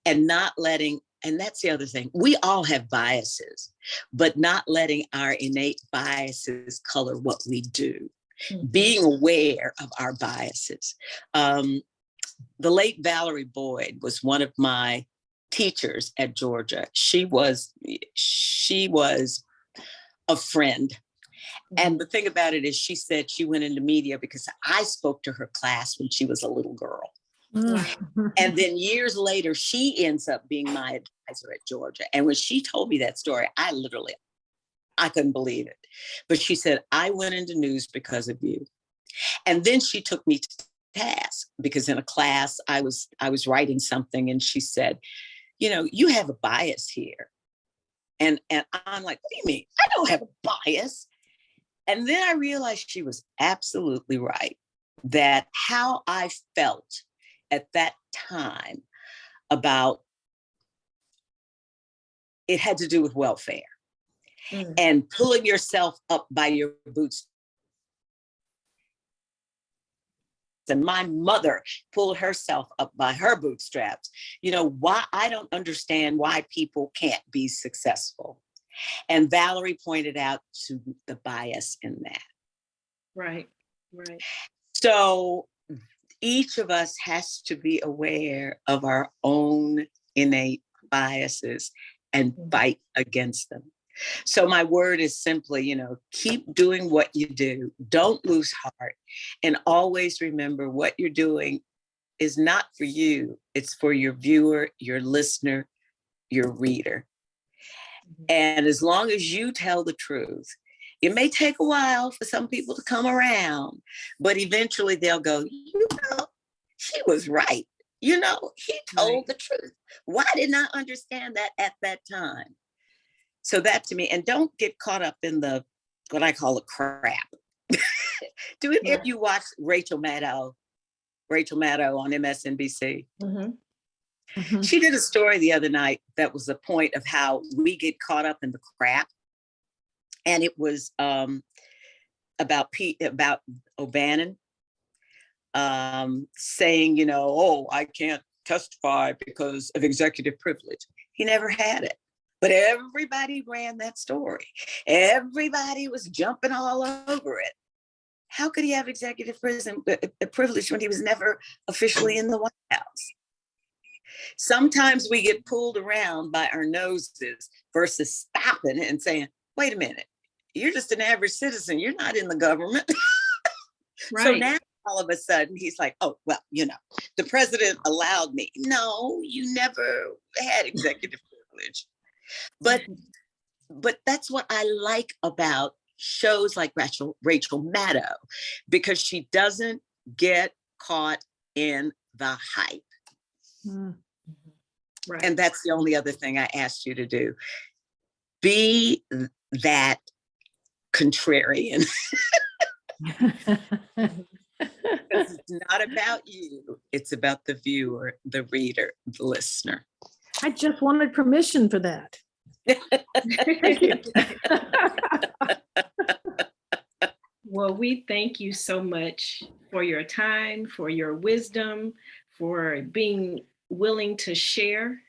and not letting, and that's the other thing, we all have biases, but not letting our innate biases color what we do. Being aware of our biases. The late Valerie Boyd was one of my teachers at Georgia. She was a friend. And the thing about it is she said she went into media because I spoke to her class when she was a little girl. And then years later, she ends up being my advisor at Georgia. And when she told me that story, I couldn't believe it. But she said, I went into news because of you. And then she took me to task because in a class I was writing something and she said, you know, you have a bias here. And I'm like, what do you mean? I don't have a bias. And then I realized she was absolutely right, that how I felt at that time about it had to do with welfare and pulling yourself up by your boots. And my mother pulled herself up by her bootstraps. You know, why I don't understand why people can't be successful. And Valerie pointed out to the bias in that. Right, right. So each of us has to be aware of our own innate biases and fight against them. So my word is simply, you know, keep doing what you do. Don't lose heart. And always remember what you're doing is not for you. It's for your viewer, your listener, your reader. And as long as you tell the truth, it may take a while for some people to come around, but eventually they'll go, you know, she was right. You know, he told the truth. Why didn't I understand that at that time? So that to me, and don't get caught up in the, what I call a crap. Do it if you watch Rachel Maddow on MSNBC. She did a story the other night that was a point of how we get caught up in the crap. And it was about O'Bannon saying, you know, oh, I can't testify because of executive privilege. He never had it. But everybody ran that story. Everybody was jumping all over it. How could he have executive privilege when he was never officially in the White House? Sometimes we get pulled around by our noses versus stopping and saying, wait a minute, you're just an average citizen. You're not in the government. So now all of a sudden he's like, oh, well, you know, the president allowed me. No, you never had executive privilege. But that's what I like about shows like Rachel Maddow, because she doesn't get caught in the hype. And that's the only other thing I asked you to do. Be that contrarian. It's not about you. It's about the viewer, the reader, the listener. I just wanted permission for that. Thank you. Well, we thank you so much for your time, for your wisdom, for being willing to share.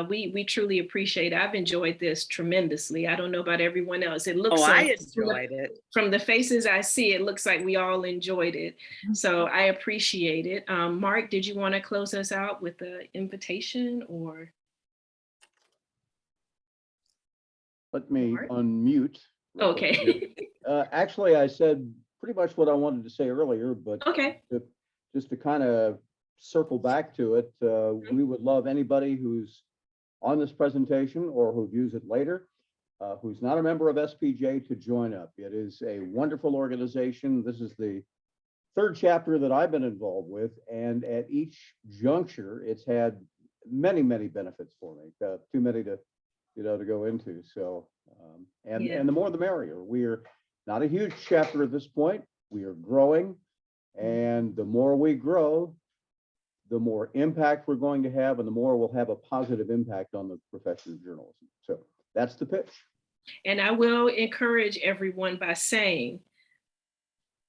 We truly appreciate it. I've enjoyed this tremendously. I don't know about everyone else. It looks like I enjoyed it. From the faces I see, it looks like we all enjoyed it. So I appreciate it. Mark, did you want to close us out with the invitation or? Let me unmute. Okay. Actually, I said pretty much what I wanted to say earlier, but okay. Just to kind of circle back to it, we would love anybody who's on this presentation or who views it later, who's not a member of SPJ, to join up. It is a wonderful organization. This is the third chapter that I've been involved with, and at each juncture, it's had many, many benefits for me. Too many to go into. So, and the more the merrier. We're not a huge chapter at this point. We are growing, and the more we grow, the more impact we're going to have, and the more we'll have a positive impact on the profession of journalism. So that's the pitch. And I will encourage everyone by saying,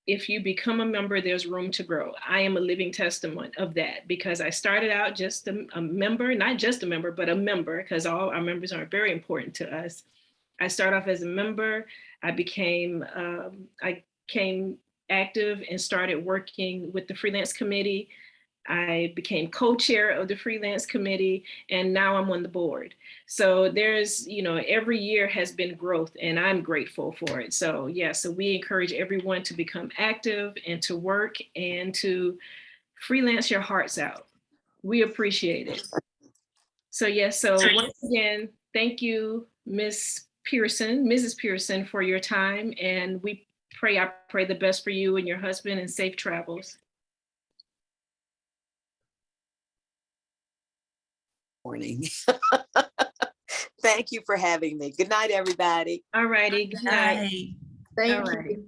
if you become a member, there's room to grow. I am a living testament of that, because I started out just a member, not just a member, but a member, because all our members are very important to us. I started off as a member. I became active and started working with the Freelance Committee. I became co-chair of the Freelance Committee, and now I'm on the board. So there's, every year has been growth, and I'm grateful for it. So so we encourage everyone to become active and to work and to freelance your hearts out. We appreciate it. So so once again, thank you, Miss Pearson, Mrs. Pearson, for your time. And I pray the best for you and your husband and safe travels. Morning. Thank you for having me. Good night, everybody. All righty. Good night. Bye. Thank All right. you.